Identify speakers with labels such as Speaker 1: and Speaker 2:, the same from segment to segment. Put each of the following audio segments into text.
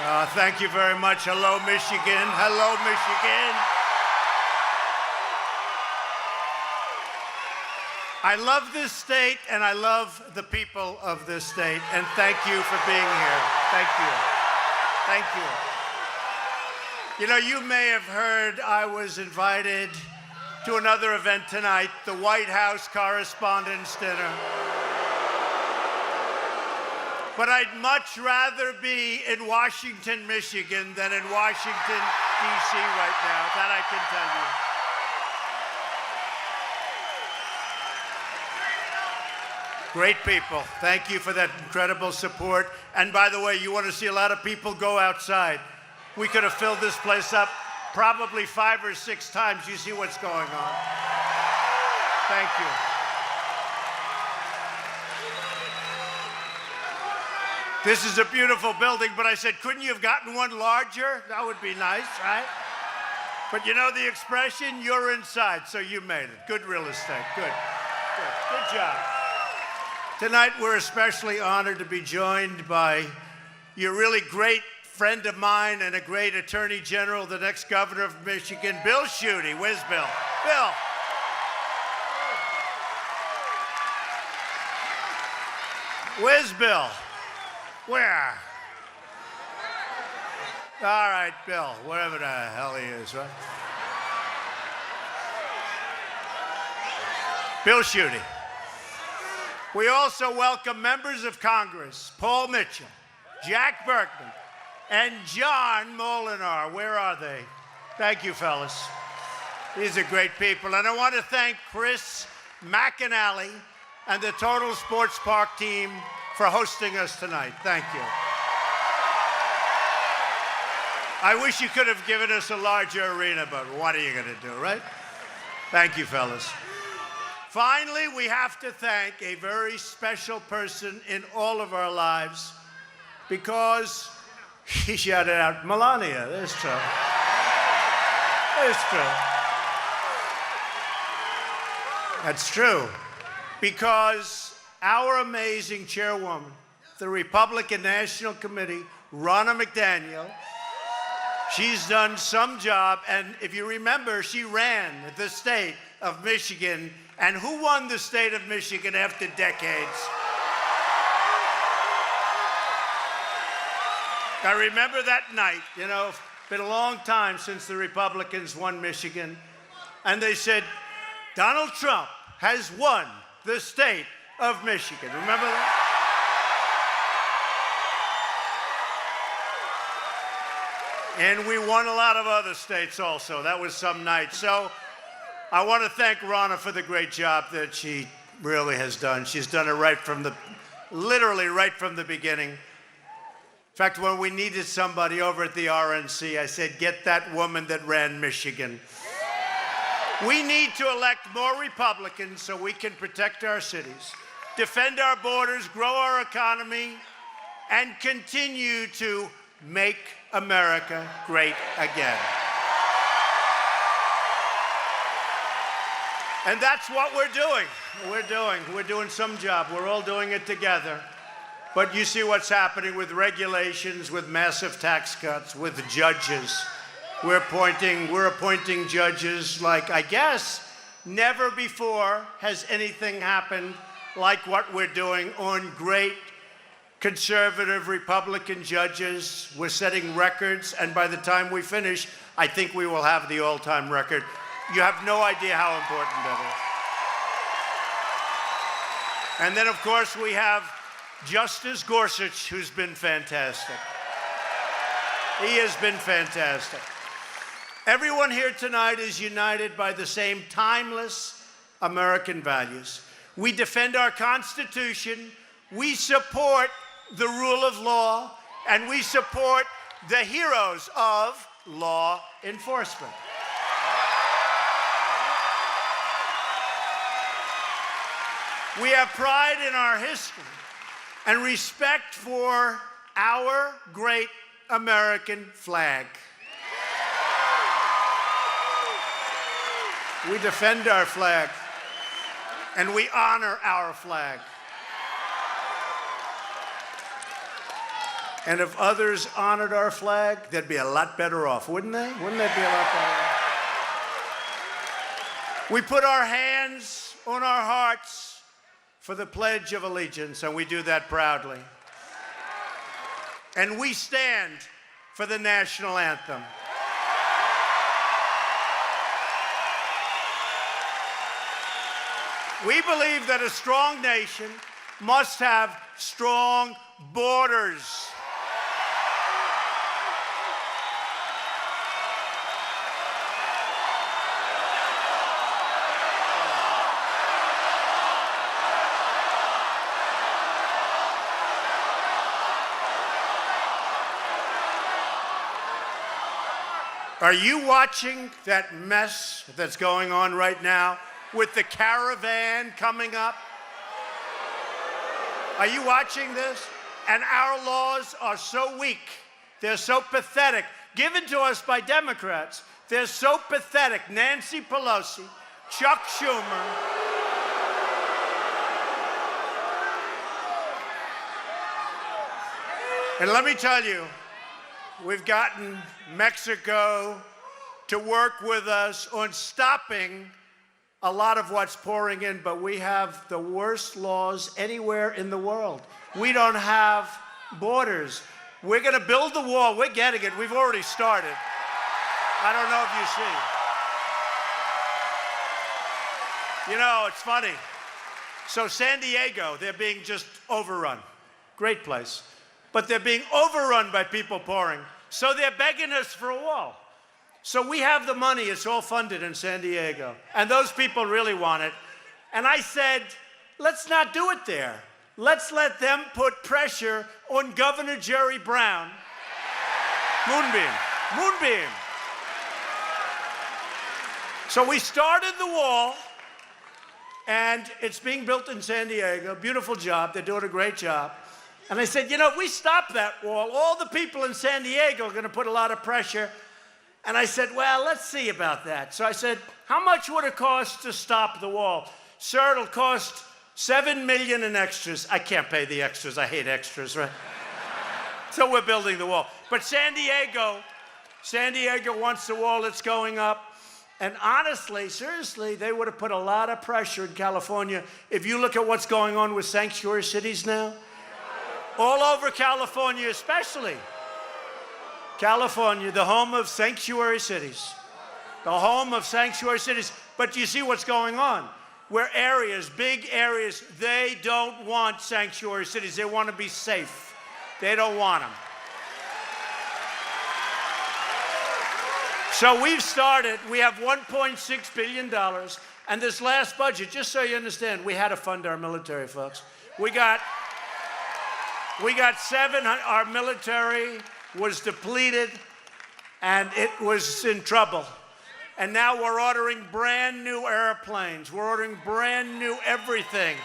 Speaker 1: Thank you very much. Hello, Michigan. Hello, Michigan. I love this state, and I love the people of this state, and thank you for being here. Thank you. Thank you. You know, you may have heard I was invited to another event tonight, the White House Correspondents' Dinner. But I'd much rather be in Washington, Michigan than in Washington, D.C. right now. That I can tell you. Great people. Thank you for that incredible support. And by the way, you want to see a lot of people, go outside. We could have filled this place up probably 5 or 6 times. You see what's going on. Thank you. This is a beautiful building, but I said, couldn't you have gotten one larger? That would be nice, right? But you know the expression, you're inside, so you made it. Good real estate. Good. Good job. Tonight, we're especially honored to be joined by your really great friend of mine and a great Attorney General, the next governor of Michigan, Bill Schuette. Where's Bill? Bill. Where's Bill? Where? All right, Bill, wherever the hell he is, right? Bill Schuette. We also welcome members of Congress, Paul Mitchell, Jack Berkman, and John Molinar. Where are they? Thank you, fellas. These are great people. And I want to thank Chris McAnally and the Total Sports Park team for hosting us tonight. Thank you. I wish you could have given us a larger arena, but what are you going to do, right? Thank you, fellas. Finally, we have to thank a very special person in all of our lives because he shouted out Melania. That's true. That's true. That's true. Because our amazing chairwoman, the Republican National Committee, Ronna McDaniel, she's done some job, and if you remember, she ran the state of Michigan, and who won the state of Michigan after decades? I remember that night, you know, it's been a long time since the Republicans won Michigan, and they said, Donald Trump has won the state of Michigan. Remember that? And we won a lot of other states also. That was some night. So I want to thank Ronna for the great job that she really has done. She's done it literally right from the beginning. In fact, when we needed somebody over at the RNC, I said, get that woman that ran Michigan. We need to elect more Republicans so we can protect our cities, defend our borders, grow our economy, and continue to make America great again. And that's what we're doing. We're doing some job. We're all doing it together. But you see what's happening with regulations, with massive tax cuts, with judges. We're appointing judges like, I guess, never before has anything happened like what we're doing on great conservative Republican judges. We're setting records, and by the time we finish, I think we will have the all-time record. You have no idea how important that is. And then, of course, we have Justice Gorsuch, who's been fantastic. He has been fantastic. Everyone here tonight is united by the same timeless American values. We defend our Constitution, we support the rule of law, and we support the heroes of law enforcement. We have pride in our history and respect for our great American flag. We defend our flag, and we honor our flag. And if others honored our flag, they'd be a lot better off, wouldn't they? Wouldn't they be a lot better off? We put our hands on our hearts for the Pledge of Allegiance, and we do that proudly. And we stand for the national anthem. We believe that a strong nation must have strong borders. Are you watching that mess that's going on right now with the caravan coming up? Are you watching this? And our laws are so weak. They're so pathetic. Given to us by Democrats. They're so pathetic. Nancy Pelosi, Chuck Schumer. And let me tell you, we've gotten Mexico to work with us on stopping a lot of what's pouring in, but we have the worst laws anywhere in the world. We don't have borders. We're going to build the wall. We're getting it. We've already started. I don't know if you see. You know, it's funny. So San Diego, they're being just overrun. Great place. But they're being overrun by people pouring. So they're begging us for a wall. So we have the money. It's all funded in San Diego. And those people really want it. And I said, let's not do it there. Let's let them put pressure on Governor Jerry Brown. Moonbeam. Moonbeam. So we started the wall. And it's being built in San Diego. Beautiful job. They're doing a great job. And I said, you know, if we stop that wall, all the people in San Diego are going to put a lot of pressure. And I said, well, let's see about that. So I said, how much would it cost to stop the wall? Sir, it'll cost $7 million in extras. I can't pay the extras. I hate extras, right? So we're building the wall. But San Diego wants the wall. It's going up. And honestly, seriously, they would have put a lot of pressure in California. If you look at what's going on with sanctuary cities now, all over California especially. California, the home of sanctuary cities. The home of sanctuary cities. But you see what's going on? Where areas, big areas, they don't want sanctuary cities. They want to be safe. They don't want them. So we've started, we have $1.6 billion. And this last budget, just so you understand, we had to fund our military, folks. We got 700, our military was depleted and it was in trouble. And now we're ordering brand new airplanes. We're ordering brand new everything.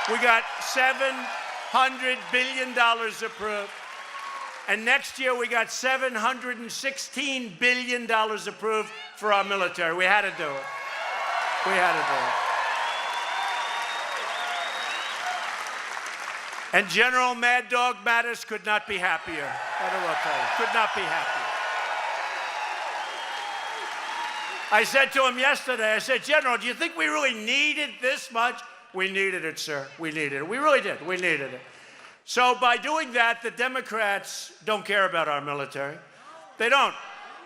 Speaker 1: We got $700 billion approved. And next year we got $716 billion approved for our military. We had to do it. We had to do it. And General Mad Dog Mattis could not be happier. I don't know what to tell you. Could not be happier. I said to him yesterday, I said, General, do you think we really needed this much? We needed it, sir. We needed it. We really did. We needed it. So by doing that, the Democrats don't care about our military. They don't.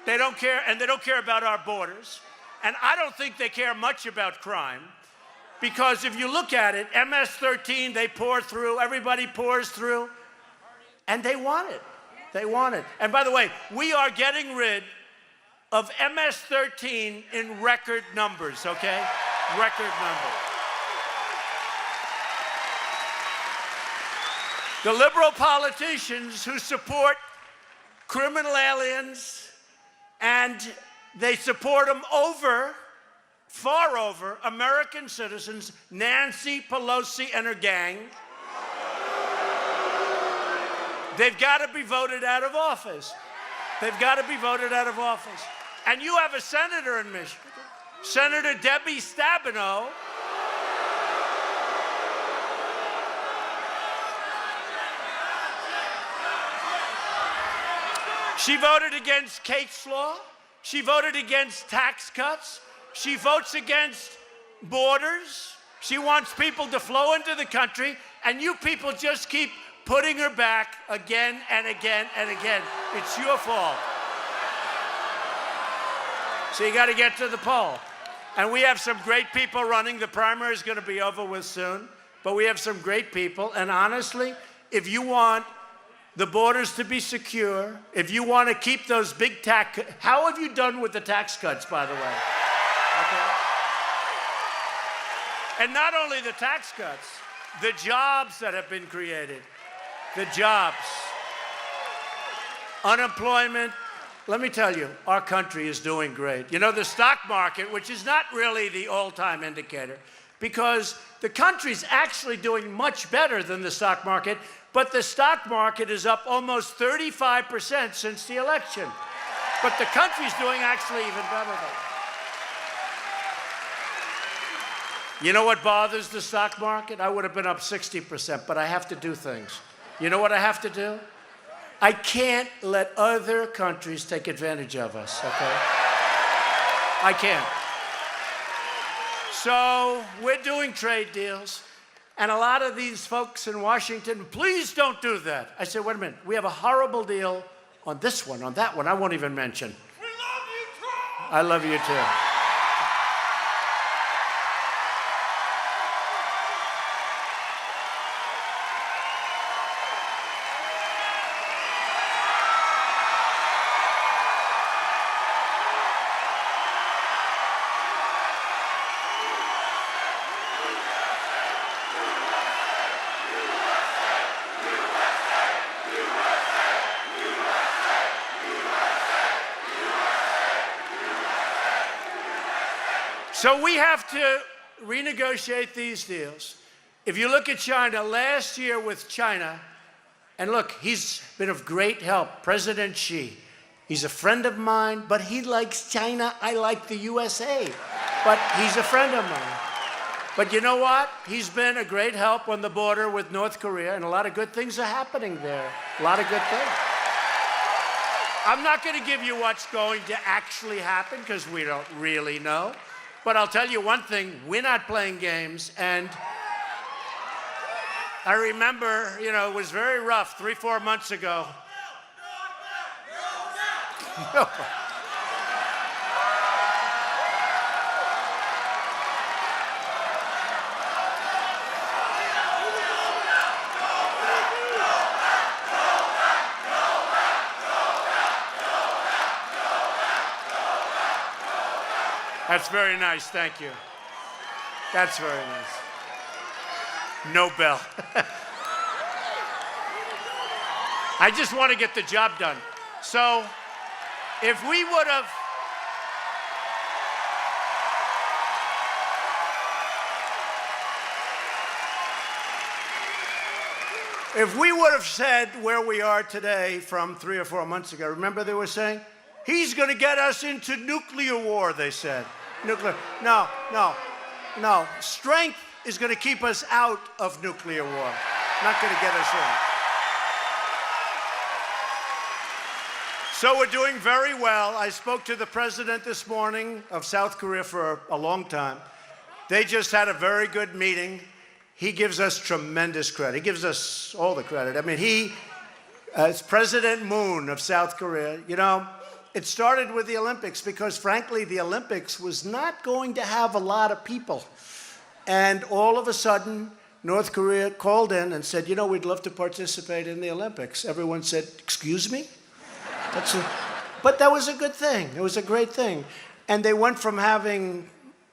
Speaker 1: They don't care, and they don't care about our borders. And I don't think they care much about crime. Because if you look at it, MS-13, they pour through, everybody pours through, and they want it. They want it. And by the way, we are getting rid of MS-13 in record numbers, okay? Record numbers. The liberal politicians who support criminal aliens, and they support them far over American citizens, Nancy Pelosi and her gang. They've got to be voted out of office. They've got to be voted out of office. And you have a senator in Michigan, Senator Debbie Stabenow, She voted against Kate's law. She voted against tax cuts. She votes against borders. She wants people to flow into the country, and you people just keep putting her back again and again and again. It's your fault. So you got to get to the poll. And we have some great people running. The primary is going to be over with soon, but we have some great people. And honestly, if you want the borders to be secure, if you want to keep those big tax, how have you done with the tax cuts, by the way? Okay. And not only the tax cuts, the jobs that have been created, the jobs, unemployment. Let me tell you, our country is doing great. You know, the stock market, which is not really the all-time indicator, because the country's actually doing much better than the stock market, but the stock market is up almost 35% since the election. But the country's doing actually even better than that. You know what bothers the stock market? I would have been up 60%, but I have to do things. You know what I have to do? I can't let other countries take advantage of us, okay? I can't. So we're doing trade deals, and a lot of these folks in Washington, please don't do that. I said, wait a minute, we have a horrible deal on this one, on that one, I won't even mention.
Speaker 2: We love you, Trump!
Speaker 1: I love you too. So we have to renegotiate these deals. If you look at China, last year with China, and look, he's been of great help, President Xi. He's a friend of mine, but he likes China. I like the USA, but he's a friend of mine. But you know what? He's been a great help on the border with North Korea, and a lot of good things are happening there. A lot of good things. I'm not going to give you what's going to actually happen because we don't really know. But I'll tell you one thing, we're not playing games. And I remember, you know, it was very rough 3-4 months ago. That's very nice, thank you. That's very nice. No bell. I just want to get the job done. So, if we would have, said where we are today from 3 or 4 months ago, remember they were saying, he's going to get us into nuclear war, they said. Nuclear. No. Strength is going to keep us out of nuclear war, not going to get us in. So we're doing very well. I spoke to the president this morning of South Korea for a long time. They just had a very good meeting. He gives us tremendous credit. He gives us all the credit. I mean, as President Moon of South Korea, you know, it started with the Olympics because, frankly, the Olympics was not going to have a lot of people. And all of a sudden, North Korea called in and said, you know, we'd love to participate in the Olympics. Everyone said, excuse me? But that was a good thing. It was a great thing. And they went from having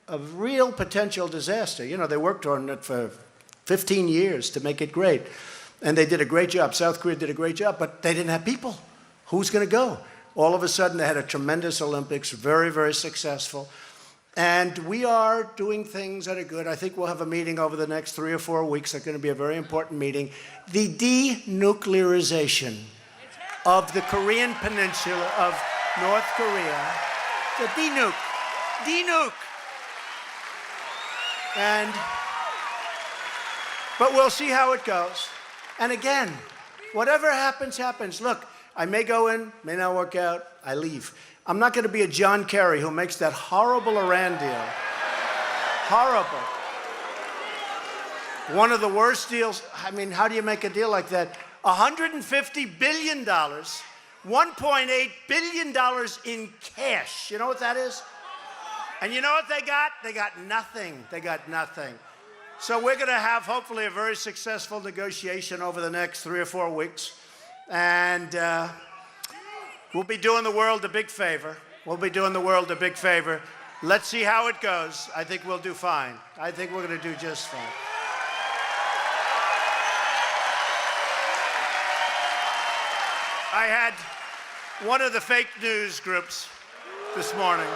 Speaker 1: a real potential disaster. You know, they worked on it for 15 years to make it great. And they did a great job. South Korea did a great job, but they didn't have people. Who's going to go? All of a sudden, they had a tremendous Olympics, very, very successful. And we are doing things that are good. I think we'll have a meeting over the next 3 or 4 weeks. It's going to be a very important meeting. The denuclearization of the Korean Peninsula of North Korea. The denuke. But we'll see how it goes. And again, Whatever happens, happens. Look, I may go in, may not work out, I leave. I'm not going to be a John Kerry who makes that horrible Iran deal. Horrible. One of the worst deals. I mean, how do you make a deal like that? $150 billion, $1.8 billion in cash. You know what that is? And you know what they got? They got nothing. They got nothing. So we're going to have, hopefully, a very successful negotiation over the next 3 or 4 weeks. And we'll be doing the world a big favor. We'll be doing the world a big favor. Let's see how it goes. I think we'll do fine. I think we're going to do just fine. I had one of the fake news groups this morning.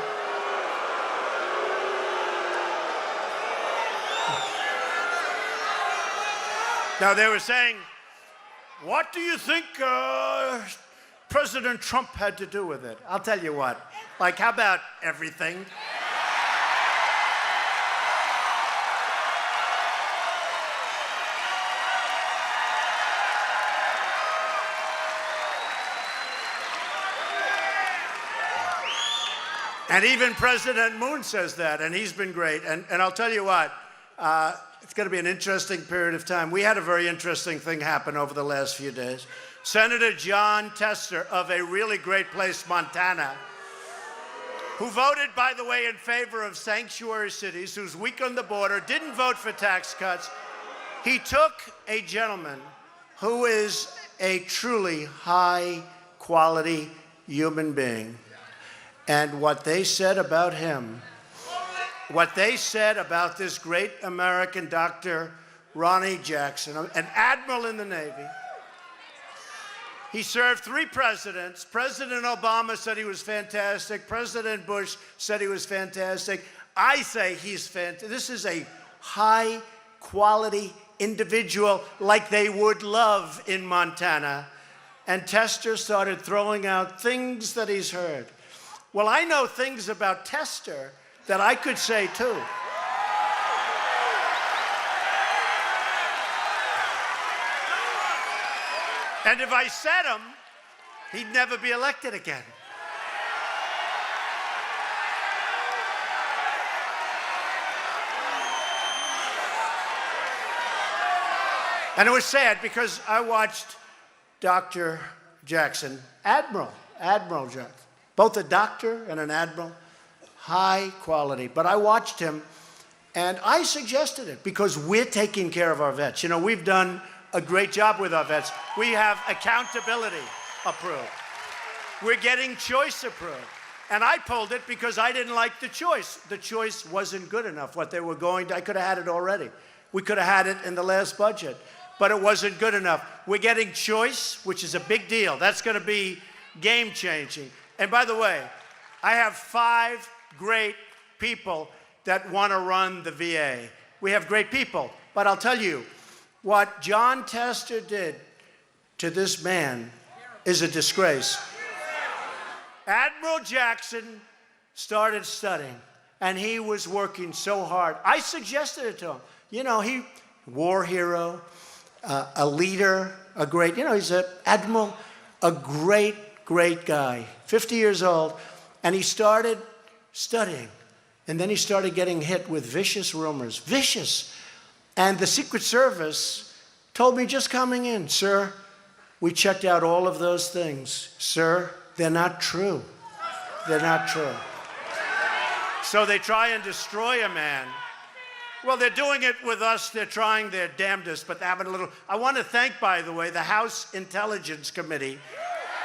Speaker 1: Now, they were saying, what do you think President Trump had to do with it? I'll tell you what. Like, how about everything? And even President Moon says that, and he's been great. And I'll tell you what, it's going to be an interesting period of time. We had a very interesting thing happen over the last few days. Senator John Tester of a really great place, Montana, who voted, by the way, in favor of sanctuary cities, who's weak on the border, didn't vote for tax cuts. He took a gentleman who is a truly high-quality human being. And what they said about him, what they said about this great American Dr. Ronnie Jackson, an admiral in the Navy. He served 3 presidents. President Obama said he was fantastic. President Bush said he was fantastic. I say he's fantastic. This is a high-quality individual like they would love in Montana. And Tester started throwing out things that he's heard. Well, I know things about Tester that I could say too. And if I said them, he'd never be elected again. And it was sad because I watched Dr. Jackson, Admiral Jackson, both a doctor and an admiral, high quality. But I watched him, and I suggested it because we're taking care of our vets. You know, we've done a great job with our vets. We have accountability approved. We're getting choice approved. And I pulled it because I didn't like the choice. The choice wasn't good enough. What they were going to, I could have had it already. We could have had it in the last budget, but it wasn't good enough. We're getting choice, which is a big deal. That's going to be game-changing. And by the way, I have 5 great people that want to run the VA. We have great people, but I'll tell you, what John Tester did to this man is a disgrace. Admiral Jackson started studying, and he was working so hard. I suggested it to him. You know, he, war hero, a leader, a great, you know, he's an admiral, a great guy, 50 years old, and he started studying. And then he started getting hit with vicious rumors, vicious. And the Secret Service told me just coming in, sir, we checked out all of those things. Sir, they're not true. They're not true. So they try and destroy a man. Well, they're doing it with us. They're trying their damnedest, but they're having a little. I want to thank, by the way, the House Intelligence Committee,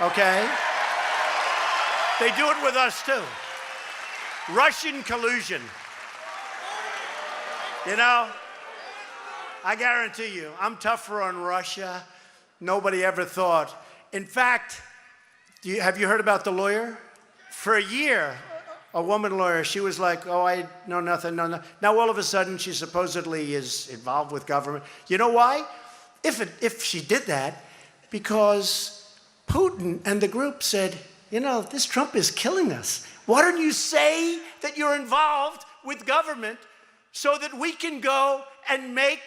Speaker 1: okay? They do it with us, too. Russian collusion. You know, I guarantee you, I'm tougher on Russia. Nobody ever thought. In fact, have you heard about the lawyer? For a year, a woman lawyer, she was like, oh, I know nothing, no. Now, all of a sudden, she supposedly is involved with government. You know why? If she did that, because Putin and the group said, you know, this Trump is killing us. Why don't you say that you're involved with government so that we can go and make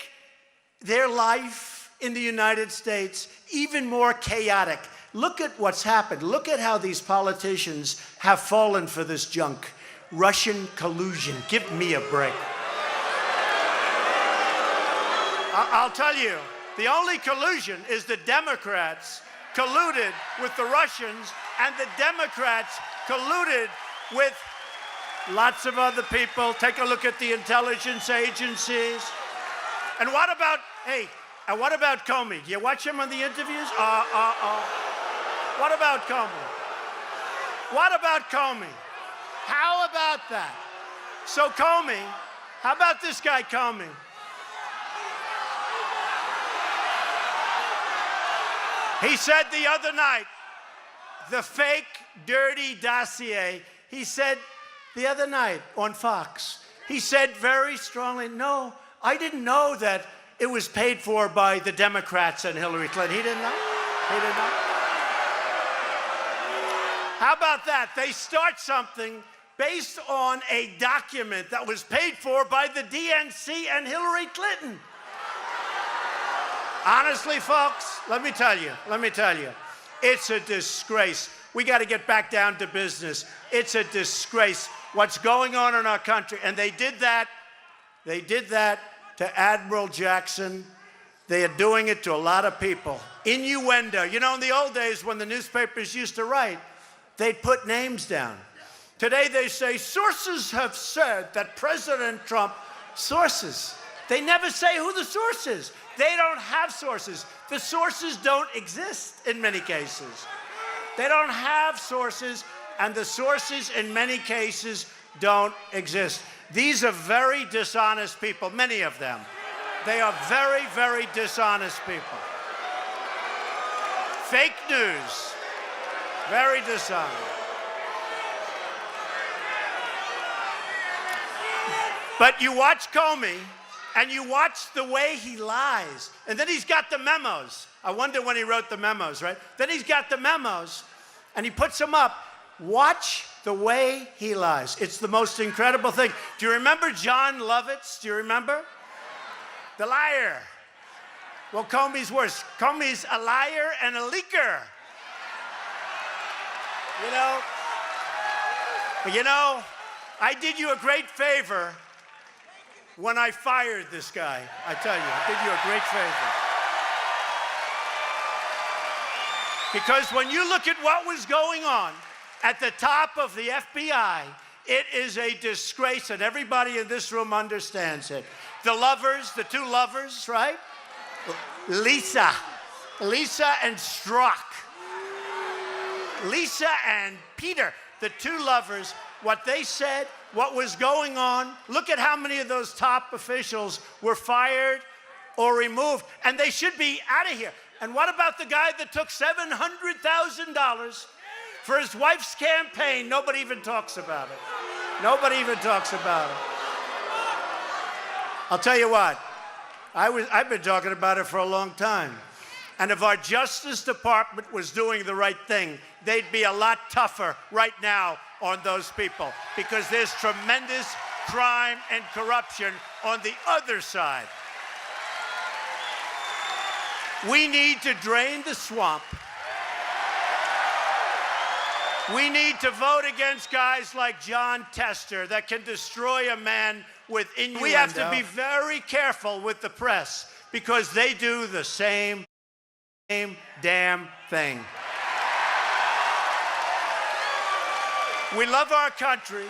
Speaker 1: their life in the United States, even more chaotic. Look at what's happened. Look at how these politicians have fallen for this junk. Russian collusion. Give me a break. I'll tell you, the only collusion is the Democrats colluded with the Russians, and the Democrats colluded with lots of other people. Take a look at the intelligence agencies. And what about Comey? Do you watch him on the interviews? What about Comey? What about Comey? How about that? So Comey, how about this guy Comey? He said the other night, the fake, dirty dossier, he said the other night on Fox, he said very strongly, no, I didn't know that it was paid for by the Democrats and Hillary Clinton. He didn't know. He didn't know. How about that? They start something based on a document that was paid for by the DNC and Hillary Clinton. Honestly, folks, let me tell you, it's a disgrace. We got to get back down to business. It's a disgrace what's going on in our country. And they did that to Admiral Jackson. They are doing it to a lot of people. Innuendo. You know, in the old days when the newspapers used to write, they'd put names down. Today they say, sources have said that President Trump, sources. They never say who the source is. They don't have sources. The sources don't exist in many cases. They don't have sources, and the sources in many cases don't exist. These are very dishonest people, many of them. They are very, very dishonest people. Fake news, very dishonest. But you watch Comey, and you watch the way he lies. And then he's got the memos. I wonder when he wrote the memos, right? Then he's got the memos, and he puts them up. Watch the way he lies. It's the most incredible thing. Do you remember John Lovitz? Do you remember? The liar. Well, Comey's worse. Comey's a liar and a leaker. You know, I did you a great favor when I fired this guy. I tell you, I did you a great favor. Because when you look at what was going on at the top of the FBI, it is a disgrace, and everybody in this room understands it. The lovers, the two lovers, right? Lisa and Strzok. Lisa and Peter, the two lovers, what they said, what was going on. Look at how many of those top officials were fired or removed, and they should be out of here. And what about the guy that took $700,000 for his wife's campaign? Nobody even talks about it. Nobody even talks about it. I'll tell you what, I've been talking about it for a long time. And if our Justice Department was doing the right thing, they'd be a lot tougher right now on those people, because there's tremendous crime and corruption on the other side. We need to drain the swamp. We need to vote against guys like John Tester that can destroy a man with innuendo. We have to be very careful with the press, because they do the same damn thing. We love our country.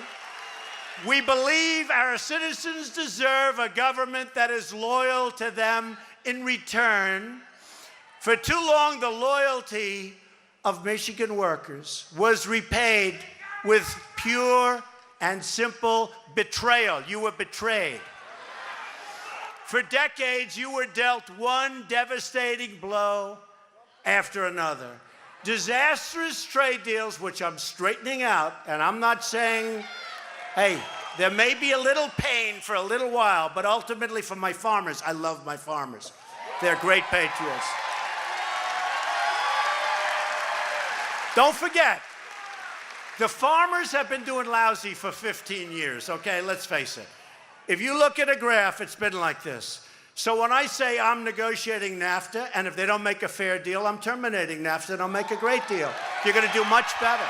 Speaker 1: We believe our citizens deserve a government that is loyal to them in return. For too long, the loyalty of Michigan workers was repaid with pure and simple betrayal. You were betrayed. For decades, you were dealt one devastating blow after another. Disastrous trade deals, which I'm straightening out, and I'm not saying, hey, there may be a little pain for a little while, but ultimately for my farmers, I love my farmers. They're great patriots. Don't forget, the farmers have been doing lousy for 15 years, okay? Let's face it. If you look at a graph, it's been like this. So when I say I'm negotiating NAFTA, and if they don't make a fair deal, I'm terminating NAFTA and I'll make a great deal. You're going to do much better.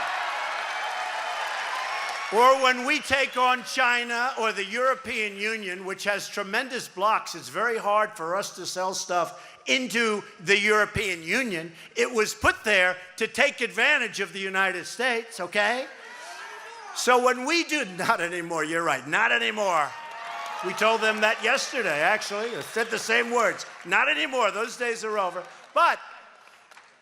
Speaker 1: Or when we take on China or the European Union, which has tremendous blocks, it's very hard for us to sell stuff into the European Union. It was put there to take advantage of the United States, okay? So when we do, not anymore, you're right, not anymore. We told them that yesterday, actually. They said the same words. Not anymore, those days are over. But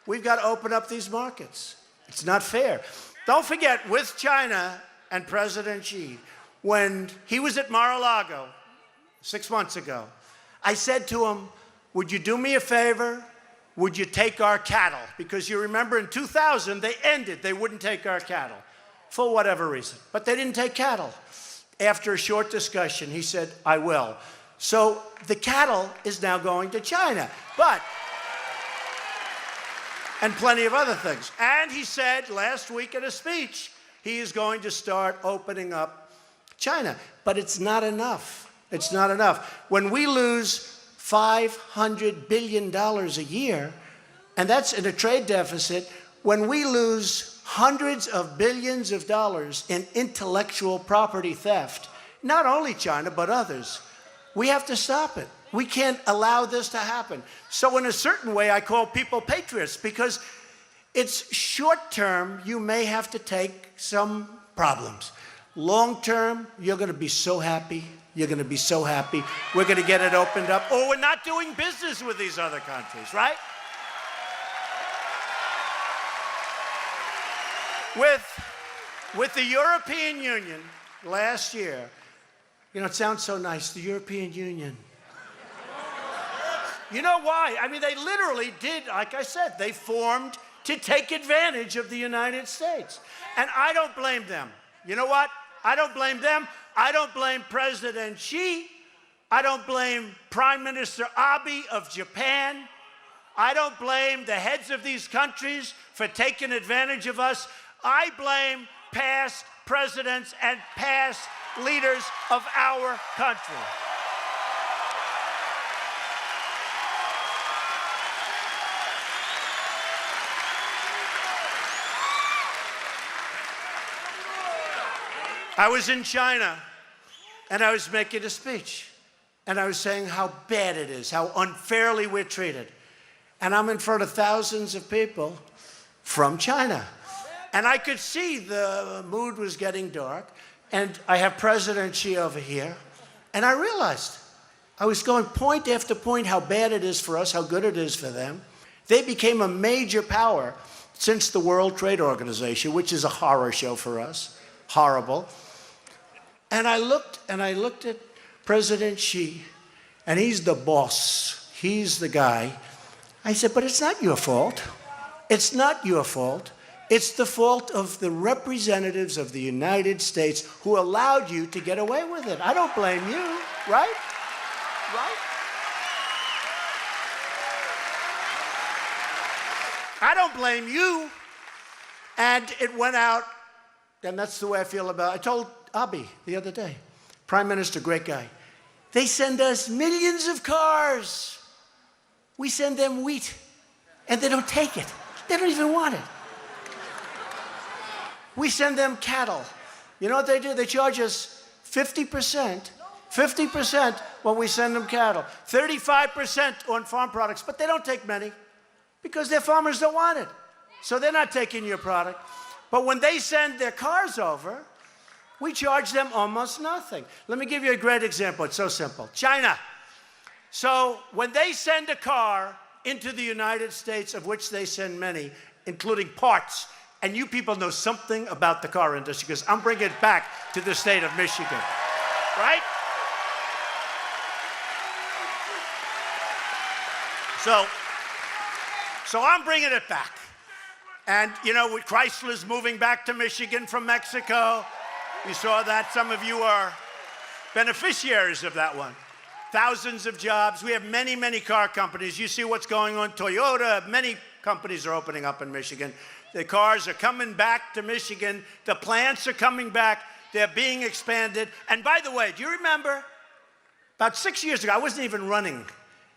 Speaker 1: we've got to open up these markets. It's not fair. Don't forget, with China and President Xi, when he was at Mar-a-Lago 6 months ago, I said to him, would you do me a favor? Would you take our cattle? Because you remember in 2000, they wouldn't take our cattle for whatever reason. But they didn't take cattle. After a short discussion, he said, I will. So the cattle is now going to China. And plenty of other things. And he said last week in a speech, he is going to start opening up China. But it's not enough. It's not enough. When we lose $500 billion a year, and that's in a trade deficit, when we lose hundreds of billions of dollars in intellectual property theft, not only China, but others, we have to stop it. We can't allow this to happen. So in a certain way, I call people patriots, because it's short term, you may have to take some problems. Long term, you're going to be so happy. You're going to be so happy. We're going to get it opened up. Or we're not doing business with these other countries, right? With the European Union last year, you know, it sounds so nice, the European Union. You know why? I mean, they literally did, like I said, they formed to take advantage of the United States. And I don't blame them. You know what? I don't blame them. I don't blame President Xi. I don't blame Prime Minister Abe of Japan. I don't blame the heads of these countries for taking advantage of us. I blame past presidents and past leaders of our country. I was in China, and I was making a speech, and I was saying how bad it is, how unfairly we're treated. And I'm in front of thousands of people from China. And I could see the mood was getting dark, and I have President Xi over here, and I realized I was going point after point how bad it is for us, how good it is for them. They became a major power since the World Trade Organization, which is a horror show for us, horrible. And I looked at President Xi, and he's the boss. He's the guy. I said, but it's not your fault. It's not your fault. It's the fault of the representatives of the United States who allowed you to get away with it. I don't blame you, right? Right? I don't blame you. And it went out, and that's the way I feel about it. I told Abe the other day, Prime Minister, great guy. They send us millions of cars. We send them wheat, and they don't take it. They don't even want it. We send them cattle. You know what they do? They charge us 50% when we send them cattle, 35% on farm products, but they don't take many because their farmers don't want it. So they're not taking your product. But when they send their cars over, we charge them almost nothing. Let me give you a great example. It's so simple. China. So when they send a car into the United States, of which they send many, including parts, and you people know something about the car industry, because I'm bringing it back to the state of Michigan, right? So I'm bringing it back. And, you know, Chrysler's moving back to Michigan from Mexico. You saw that. Some of you are beneficiaries of that one. Thousands of jobs. We have many, many car companies. You see what's going on. Toyota, many companies are opening up in Michigan. The cars are coming back to Michigan. The plants are coming back. They're being expanded. And by the way, do you remember About 6 years ago, I wasn't even running,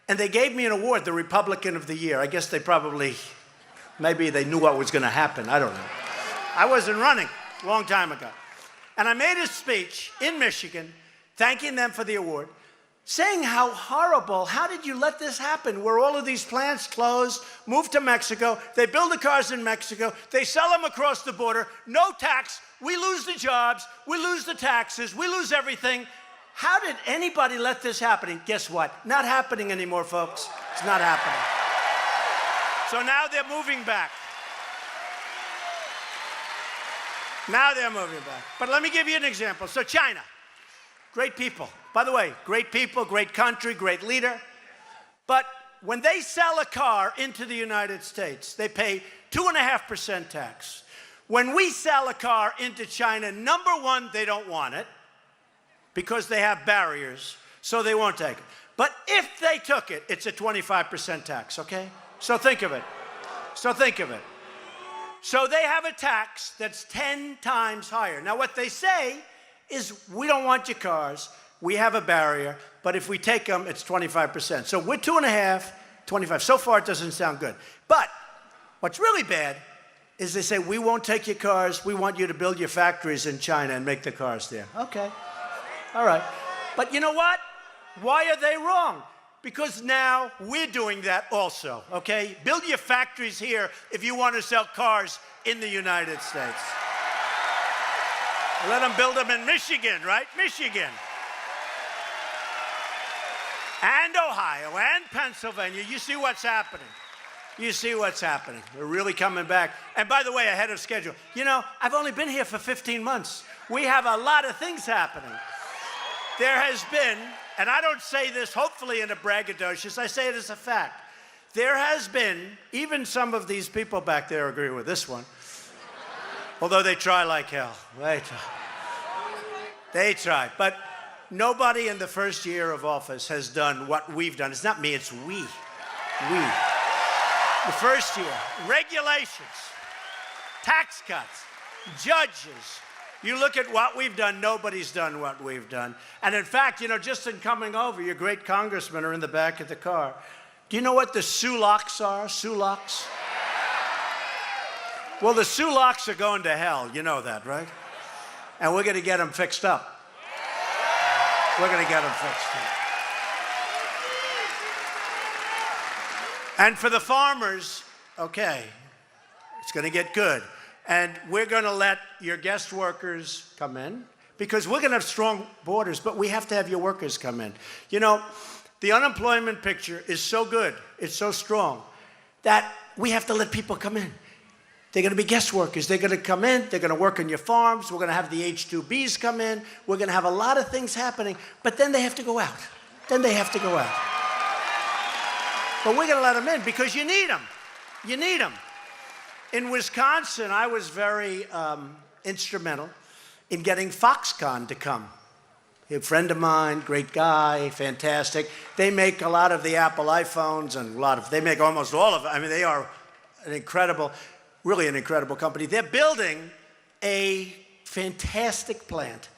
Speaker 1: and they gave me an award, the Republican of the Year. I guess maybe they knew what was going to happen. I don't know. I wasn't running a long time ago. And I made a speech in Michigan thanking them for the award, saying how horrible, how did you let this happen, where all of these plants closed, moved to Mexico, they build the cars in Mexico, they sell them across the border, no tax, we lose the jobs, we lose the taxes, we lose everything. How did anybody let this happen? And guess what? Not happening anymore, folks. It's not happening. So now they're moving back. Now they're moving back. But let me give you an example. So China, great people. By the way, great people, great country, great leader. But when they sell a car into the United States, they pay 2.5% tax. When we sell a car into China, number one, they don't want it because they have barriers, so they won't take it. But if they took it, it's a 25% tax, okay? So think of it. So they have a tax that's 10 times higher. Now, what they say is, we don't want your cars, we have a barrier, but if we take them, it's 25%. So we're 2.5, 25. So far, it doesn't sound good. But what's really bad is they say, we won't take your cars, we want you to build your factories in China and make the cars there. Okay, all right. But you know what? Why are they wrong? Because now we're doing that also, okay? Build your factories here if you want to sell cars in the United States. Let them build them in Michigan, right? Michigan. And Ohio and Pennsylvania. You see what's happening. You see what's happening. We're really coming back. And by the way, ahead of schedule. You know, I've only been here for 15 months. We have a lot of things happening. There has been, and I don't say this hopefully in a braggadocious, I say it as a fact. There has been, even some of these people back there agree with this one, although they try like hell. They try. But nobody in the first year of office has done what we've done. It's not me, it's we. We. The first year, regulations, tax cuts, judges. You look at what we've done, nobody's done what we've done. And in fact, you know, just in coming over, your great congressmen are in the back of the car. Do you know what the sulaks are? Sulaks? Well, the sulaks are going to hell. You know that, right? And we're going to get them fixed up. We're going to get them fixed up. And for the farmers, okay, it's going to get good. And we're going to let your guest workers come in because we're going to have strong borders, but we have to have your workers come in. You know, the unemployment picture is so good, it's so strong, that we have to let people come in. They're going to be guest workers. They're going to come in. They're going to work on your farms. We're going to have the H-2Bs come in. We're going to have a lot of things happening, but then they have to go out. Then they have to go out. But we're going to let them in because you need them. You need them. In Wisconsin, I was very instrumental in getting Foxconn to come. A friend of mine, great guy, fantastic. They make a lot of the Apple iPhones and they make almost all of it. I mean, they are really an incredible company. They're building a fantastic plant,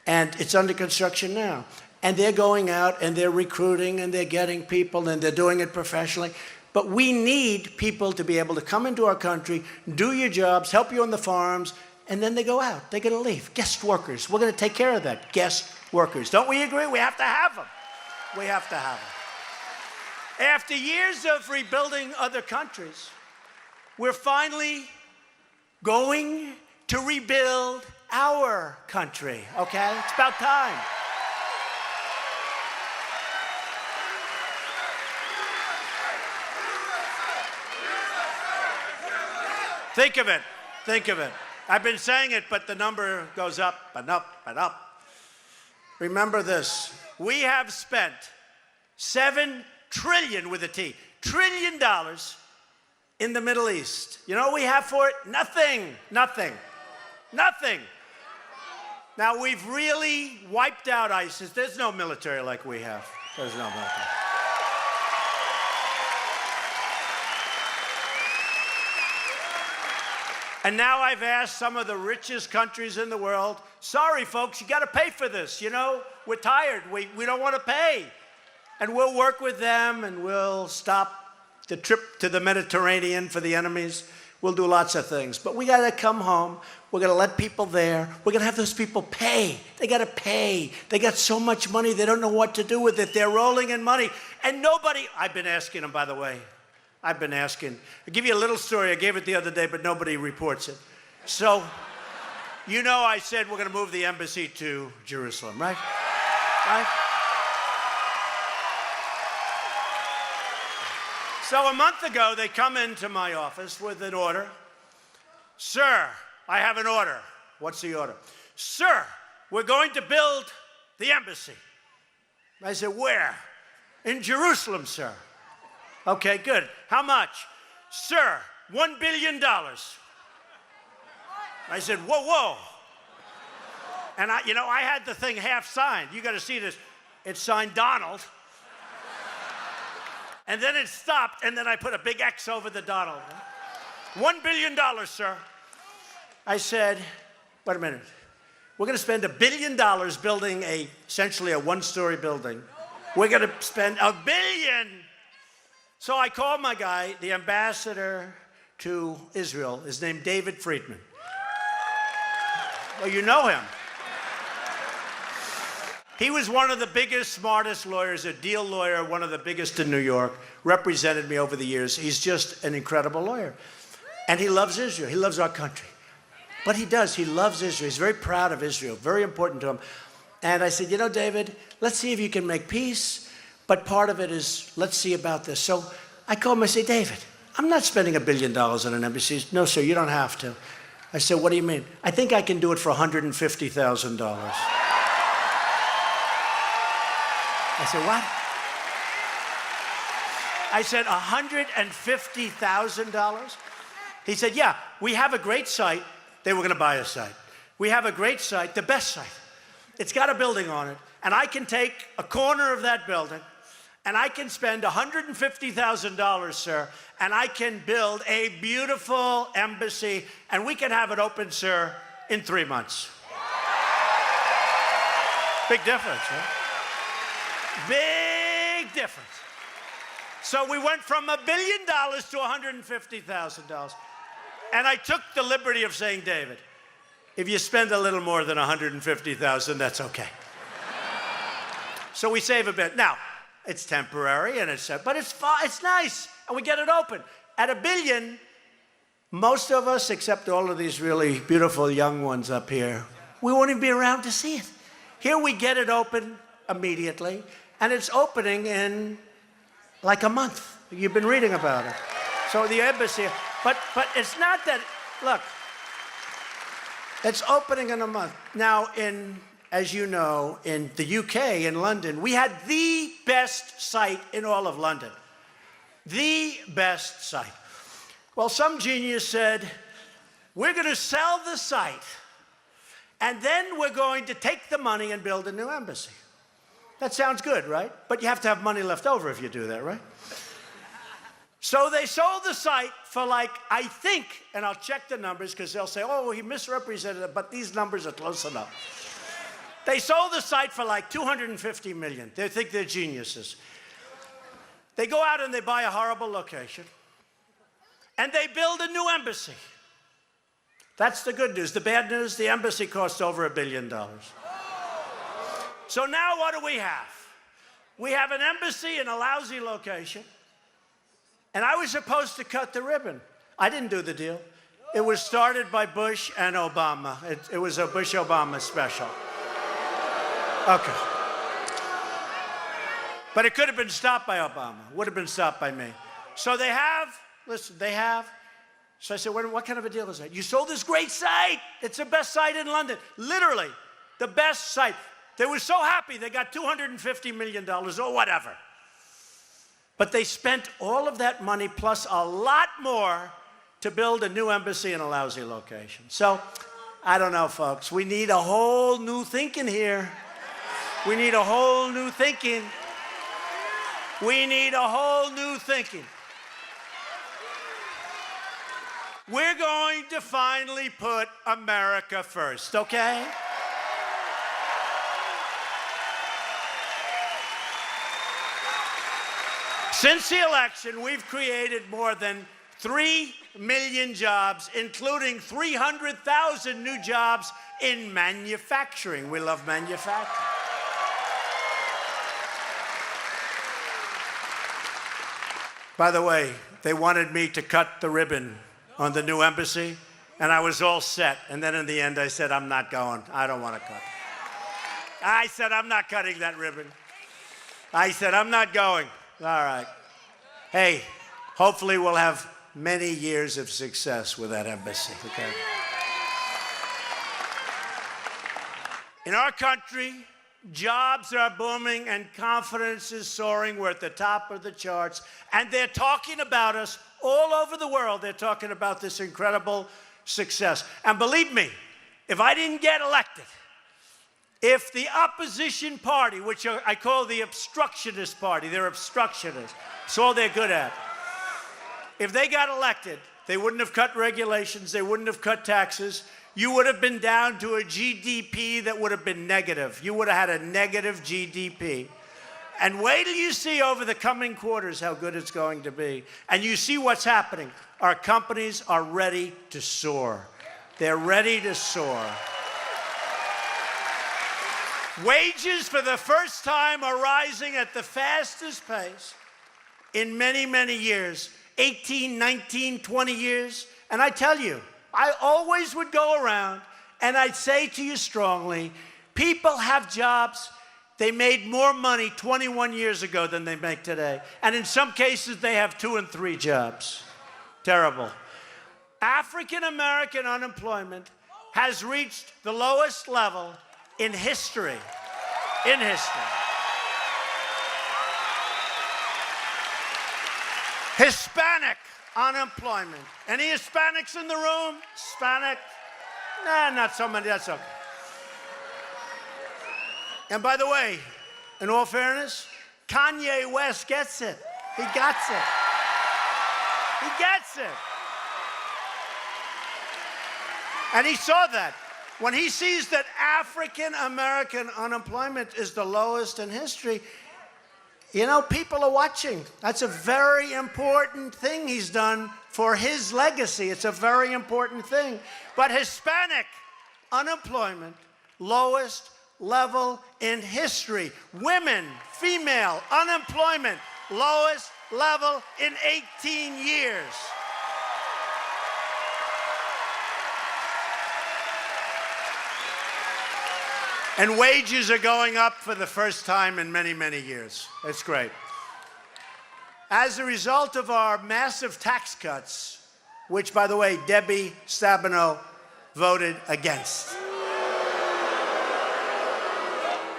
Speaker 1: and it's under construction now. And they're going out and they're recruiting and they're getting people and they're doing it professionally. But we need people to be able to come into our country, do your jobs, help you on the farms, and then they go out. They're going to leave. Guest workers. We're going to take care of that. Guest workers. Don't we agree? We have to have them. We have to have them. After years of rebuilding other countries, we're finally going to rebuild our country, okay? It's about time. Think of it. Think of it. I've been saying it, but the number goes up and up and up. Remember this. We have spent $7 trillion with a T, $trillion in the Middle East. You know what we have for it? Nothing. Nothing. Nothing. Now, we've really wiped out ISIS. There's no military like we have. There's no military. And now I've asked some of the richest countries in the world, sorry, folks, you got to pay for this. You know, we're tired. We don't want to pay. And we'll work with them, and we'll stop the trip to the Mediterranean for the enemies. We'll do lots of things. But we got to come home. We're going to let people there. We're going to have those people pay. They got to pay. They got so much money, they don't know what to do with it. They're rolling in money. And nobody, I've been asking them, by the way. I've been asking. I'll give you a little story. I gave it the other day, but nobody reports it. So, you know, I said we're going to move the embassy to Jerusalem, right? Right? So a month ago, they come into my office with an order. Sir, I have an order. What's the order? Sir, we're going to build the embassy. I said, where? In Jerusalem, sir. Okay, good. How much? Sir, $1 billion. I said, whoa, whoa. And I had the thing half signed. You got to see this. It's signed Donald. And then it stopped, and then I put a big X over the Donald. $1 billion, sir. I said, wait a minute. We're going to spend $1 billion building essentially a one-story building. We're going to spend $1 billion. So I called my guy, the ambassador to Israel. His name David Friedman. Well, you know him. He was one of the biggest, smartest lawyers, a deal lawyer, one of the biggest in New York, represented me over the years. He's just an incredible lawyer. And he loves Israel. He loves our country. But he does. He loves Israel. He's very proud of Israel, very important to him. And I said, you know, David, let's see if you can make peace. But part of it is, let's see about this. So I called him. I said, David, I'm not spending $1 billion on an embassy. No, sir, you don't have to. I said, what do you mean? I think I can do it for $150,000. I said, what? I said, $150,000? He said, yeah, we have a great site. They were going to buy a site. We have a great site, the best site. It's got a building on it, and I can take a corner of that building, and I can spend $150,000, sir, and I can build a beautiful embassy, and we can have it open, sir, in 3 months. Big difference, right? Big difference. So we went from $1 billion to $150,000. And I took the liberty of saying, David, if you spend a little more than $150,000, that's okay. So we save a bit. Now, it's temporary, but it's nice, and we get it open. At $1 billion, most of us, except all of these really beautiful young ones up here, we won't even be around to see it. Here we get it open immediately. And it's opening in like a month. You've been reading about it. So the embassy, but it's not that, look, it's opening in a month. Now, as you know, in the UK, in London, we had the best site in all of London. The best site. Well, some genius said, we're going to sell the site, and then we're going to take the money and build a new embassy. That sounds good, right? But you have to have money left over if you do that, right? So they sold the site for I think, and I'll check the numbers because they'll say, oh, he misrepresented it, but these numbers are close enough. They sold the site for $250 million. They think they're geniuses. They go out and they buy a horrible location, and they build a new embassy. That's the good news. The bad news, the embassy costs over $1 billion. So now what do we have? We have an embassy in a lousy location, and I was supposed to cut the ribbon. I didn't do the deal. It was started by Bush and Obama. It was a Bush-Obama special. Okay. But it could have been stopped by Obama. Would have been stopped by me. So they have. So I said, what kind of a deal is that? You sold this great site. It's the best site in London. Literally, the best site. They were so happy they got $250 million or whatever. But they spent all of that money plus a lot more to build a new embassy in a lousy location. So, I don't know, folks. We need a whole new thinking here. We need a whole new thinking. We need a whole new thinking. We're going to finally put America first, okay? Since the election, we've created more than 3 million jobs, including 300,000 new jobs in manufacturing. We love manufacturing. By the way, they wanted me to cut the ribbon on the new embassy, and I was all set. And then in the end, I said, I'm not going. I don't want to cut. I said, I'm not cutting that ribbon. I said, I'm not going. All right. Hey, hopefully we'll have many years of success with that embassy, okay? In our country, jobs are booming and confidence is soaring. We're at the top of the charts. And they're talking about us all over the world. They're talking about this incredible success. And believe me, if I didn't get elected, if the opposition party, which I call the obstructionist party, they're obstructionists, it's all they're good at. If they got elected, they wouldn't have cut regulations, they wouldn't have cut taxes. You would have been down to a GDP that would have been negative. You would have had a negative GDP. And wait till you see over the coming quarters how good it's going to be. And you see what's happening. Our companies are ready to soar. They're ready to soar. Wages for the first time are rising at the fastest pace in many, many years. 18, 19, 20 years. And I tell you, I always would go around and I'd say to you strongly, people have jobs. They made more money 21 years ago than they make today. And in some cases, they have 2 and 3 jobs. Terrible. African American unemployment has reached the lowest level in history. In history. Hispanic unemployment. Any Hispanics in the room? Hispanic? Nah, not so many. That's okay. And by the way, in all fairness, Kanye West gets it. He gets it. He gets it. And he saw that. When he sees that African American unemployment is the lowest in history, you know, people are watching. That's a very important thing he's done for his legacy. It's a very important thing. But Hispanic unemployment, lowest level in history. Women, female unemployment, lowest level in 18 years. And wages are going up for the first time in many, many years. That's great. As a result of our massive tax cuts, which, by the way, Debbie Stabenow voted against.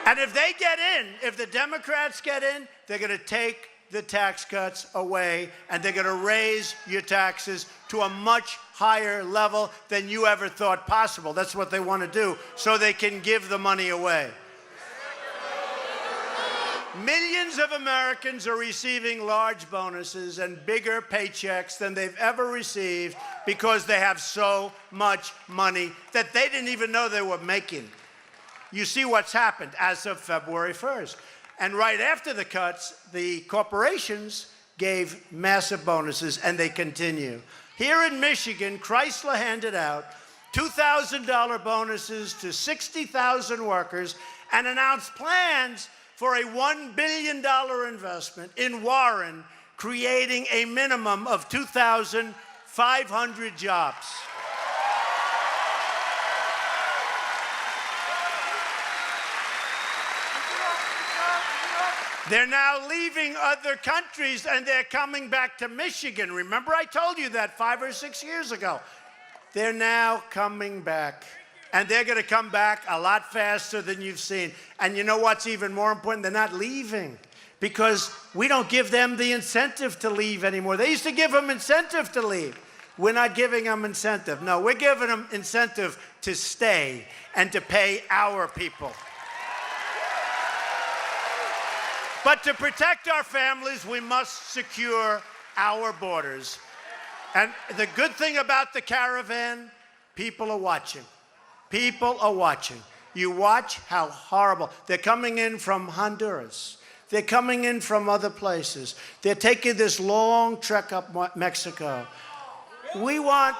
Speaker 1: And if they get in, if the Democrats get in, they're going to take the tax cuts away, and they're going to raise your taxes to a much higher level than you ever thought possible. That's what they want to do, so they can give the money away. Millions of Americans are receiving large bonuses and bigger paychecks than they've ever received because they have so much money that they didn't even know they were making. You see what's happened as of February 1st. And right after the cuts, the corporations gave massive bonuses, and they continue. Here in Michigan, Chrysler handed out $2,000 bonuses to 60,000 workers and announced plans for a $1 billion investment in Warren, creating a minimum of 2,500 jobs. They're now leaving other countries, and they're coming back to Michigan. Remember, I told you that 5 or 6 years ago. They're now coming back, and they're going to come back a lot faster than you've seen. And you know what's even more important? They're not leaving, because we don't give them the incentive to leave anymore. They used to give them incentive to leave. We're not giving them incentive. No, we're giving them incentive to stay and to pay our people. But to protect our families, we must secure our borders. And the good thing about the caravan, people are watching. People are watching. You watch how horrible. They're coming in from Honduras. They're coming in from other places. They're taking this long trek up Mexico. We want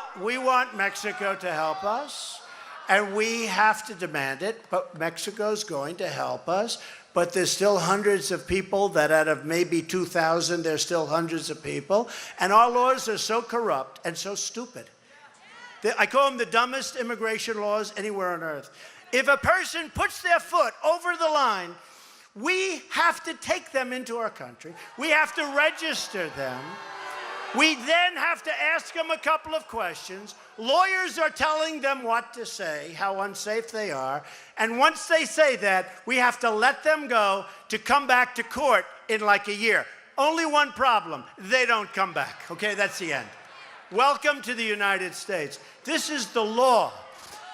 Speaker 1: Mexico to help us, and we have to demand it, but Mexico's going to help us. But there's still hundreds of people that out of maybe 2,000, there's still hundreds of people. And our laws are so corrupt and so stupid. I call them the dumbest immigration laws anywhere on earth. If a person puts their foot over the line, we have to take them into our country. We have to register them. We then have to ask them a couple of questions. Lawyers are telling them what to say, how unsafe they are. And once they say that, we have to let them go to come back to court in like a year. Only one problem: they don't come back. Okay, that's the end. Welcome to the United States. This is the law.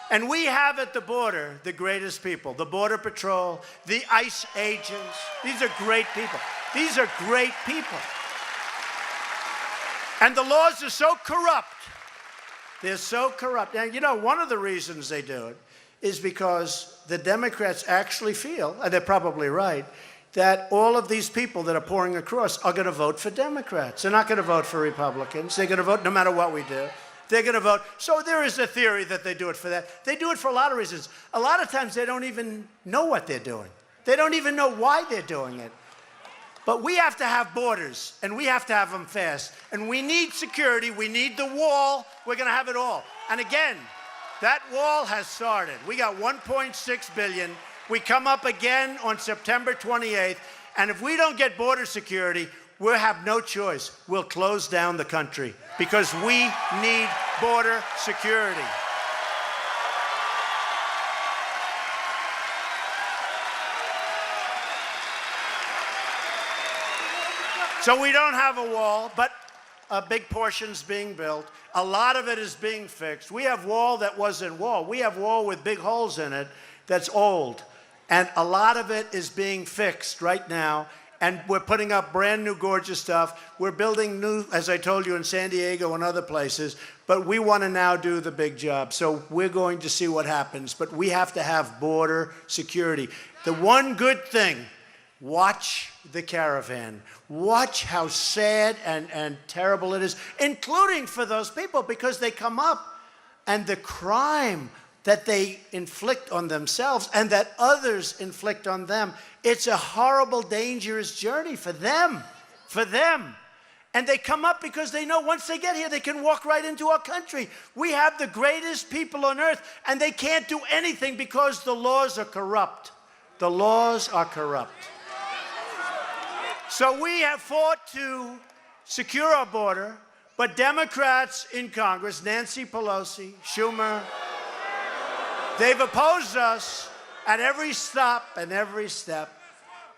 Speaker 1: And we have at the border the greatest people, the Border Patrol, the ICE agents. These are great people. These are great people. And the laws are so corrupt. They're so corrupt. And you know, one of the reasons they do it is because the Democrats actually feel, and they're probably right, that all of these people that are pouring across are going to vote for Democrats. They're not going to vote for Republicans. They're going to vote no matter what we do. They're going to vote. So there is a theory that they do it for that. They do it for a lot of reasons. A lot of times they don't even know what they're doing. They don't even know why they're doing it. But we have to have borders, and we have to have them fast. And we need security. We need the wall. We're going to have it all. And again, that wall has started. We got $1.6 billion. We come up again on September 28th. And if we don't get border security, we'll have no choice. We'll close down the country because we need border security. So we don't have a wall, but a big portion's being built. A lot of it is being fixed. We have wall that wasn't wall. We have wall with big holes in it that's old. And a lot of it is being fixed right now. And we're putting up brand new gorgeous stuff. We're building new, as I told you, in San Diego and other places. But we want to now do the big job. So we're going to see what happens. But we have to have border security. The one good thing, watch the caravan. Watch how sad and terrible it is, including for those people, because they come up and the crime that they inflict on themselves and that others inflict on them, it's a horrible, dangerous journey for them. And they come up because they know once they get here, they can walk right into our country. We have the greatest people on earth, and they can't do anything because the laws are corrupt. The laws are corrupt. So we have fought to secure our border, but Democrats in Congress, Nancy Pelosi, Schumer, they've opposed us at every stop and every step.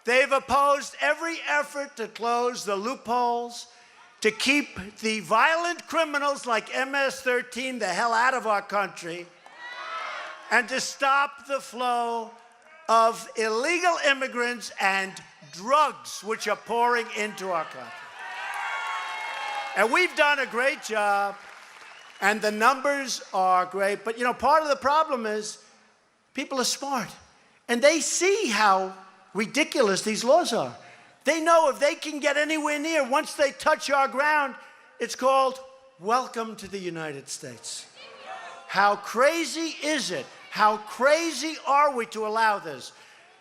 Speaker 1: They've opposed every effort to close the loopholes, to keep the violent criminals like MS-13 the hell out of our country, and to stop the flow of illegal immigrants and drugs which are pouring into our country. And we've done a great job, and the numbers are great. But, you know, part of the problem is people are smart, and they see how ridiculous these laws are. They know if they can get anywhere near, once they touch our ground, it's called welcome to the United States. How crazy is it? How crazy are we to allow this?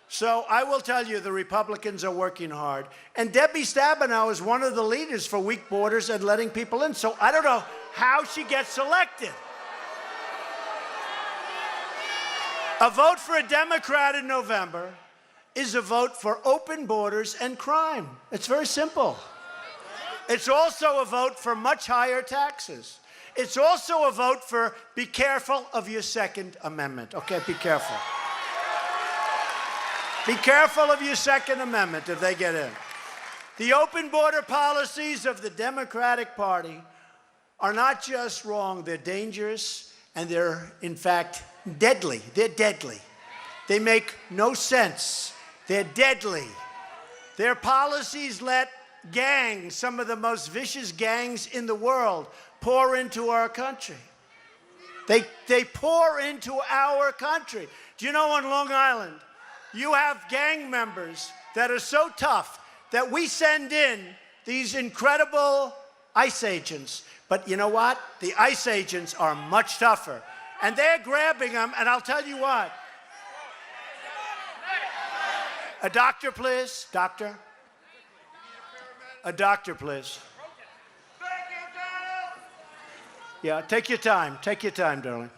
Speaker 1: So I will tell you, the Republicans are working hard. And Debbie Stabenow is one of the leaders for weak borders and letting people in. So I don't know how she gets elected. A vote for a Democrat in November is a vote for open borders and crime. It's very simple. It's also a vote for much higher taxes. It's also a vote for be careful of your Second Amendment. Okay, be careful. Be careful of your Second Amendment if they get in. The open border policies of the Democratic Party are not just wrong, they're dangerous, and they're, in fact, deadly. They're deadly. They make no sense. They're deadly. Their policies let gangs, some of the most vicious gangs in the world, pour into our country. They pour into our country. Do you know on Long Island, you have gang members that are so tough that we send in these incredible ICE agents. But you know what? The ICE agents are much tougher. And they're grabbing them, and I'll tell you what. A doctor, please. Doctor. A doctor, please. Yeah, take your time. Take your time, darling.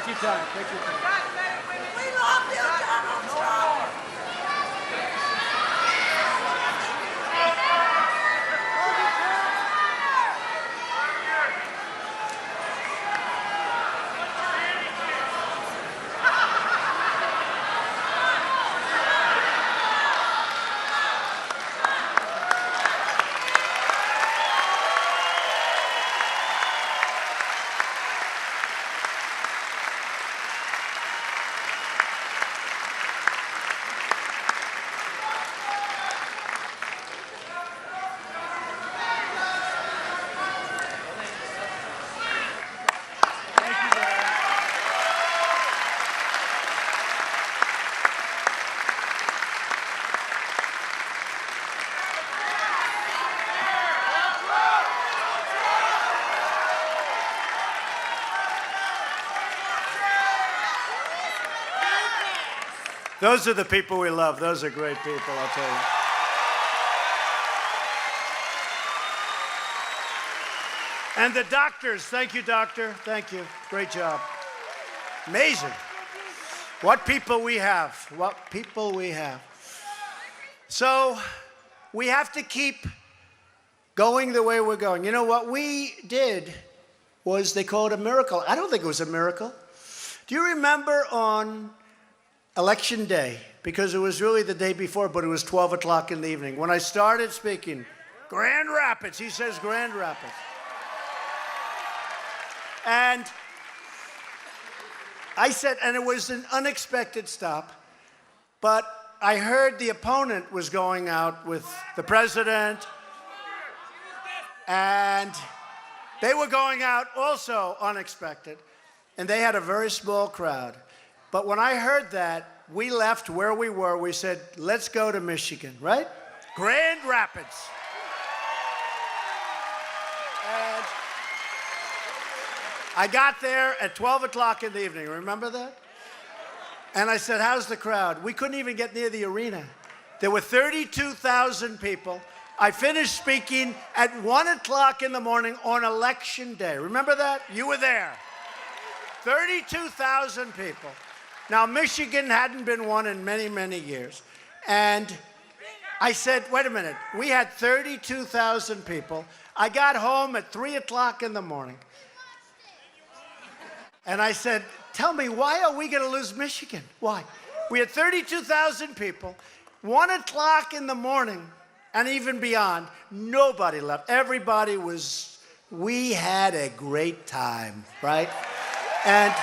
Speaker 1: Take your time. Take your time.
Speaker 2: We love you, Donald Trump.
Speaker 1: Those are the people we love. Those are great people, I'll tell you. And the doctors, thank you, doctor. Thank you. Great job. Amazing. What people we have. What people we have. So we have to keep going the way we're going. You know, what we did was they called it a miracle. I don't think it was a miracle. Do you remember on Election Day, because it was really the day before, but it was 12 o'clock in the evening, when I started speaking, Grand Rapids, he says Grand Rapids. And I said, and it was an unexpected stop, but I heard the opponent was going out with the president, and they were going out also unexpected, and they had a very small crowd. But when I heard that, we left where we were. We said, let's go to Michigan, right? Grand Rapids. And I got there at 12 o'clock in the evening. Remember that? And I said, how's the crowd? We couldn't even get near the arena. There were 32,000 people. I finished speaking at 1 o'clock in the morning on Election Day. Remember that? You were there. 32,000 people. Now, Michigan hadn't been won in many, many years. And I said, wait a minute. We had 32,000 people. I got home at 3 o'clock in the morning. And I said, tell me, why are we going to lose Michigan? Why? We had 32,000 people, 1 o'clock in the morning, and even beyond, nobody left. Everybody was, we had a great time, right? And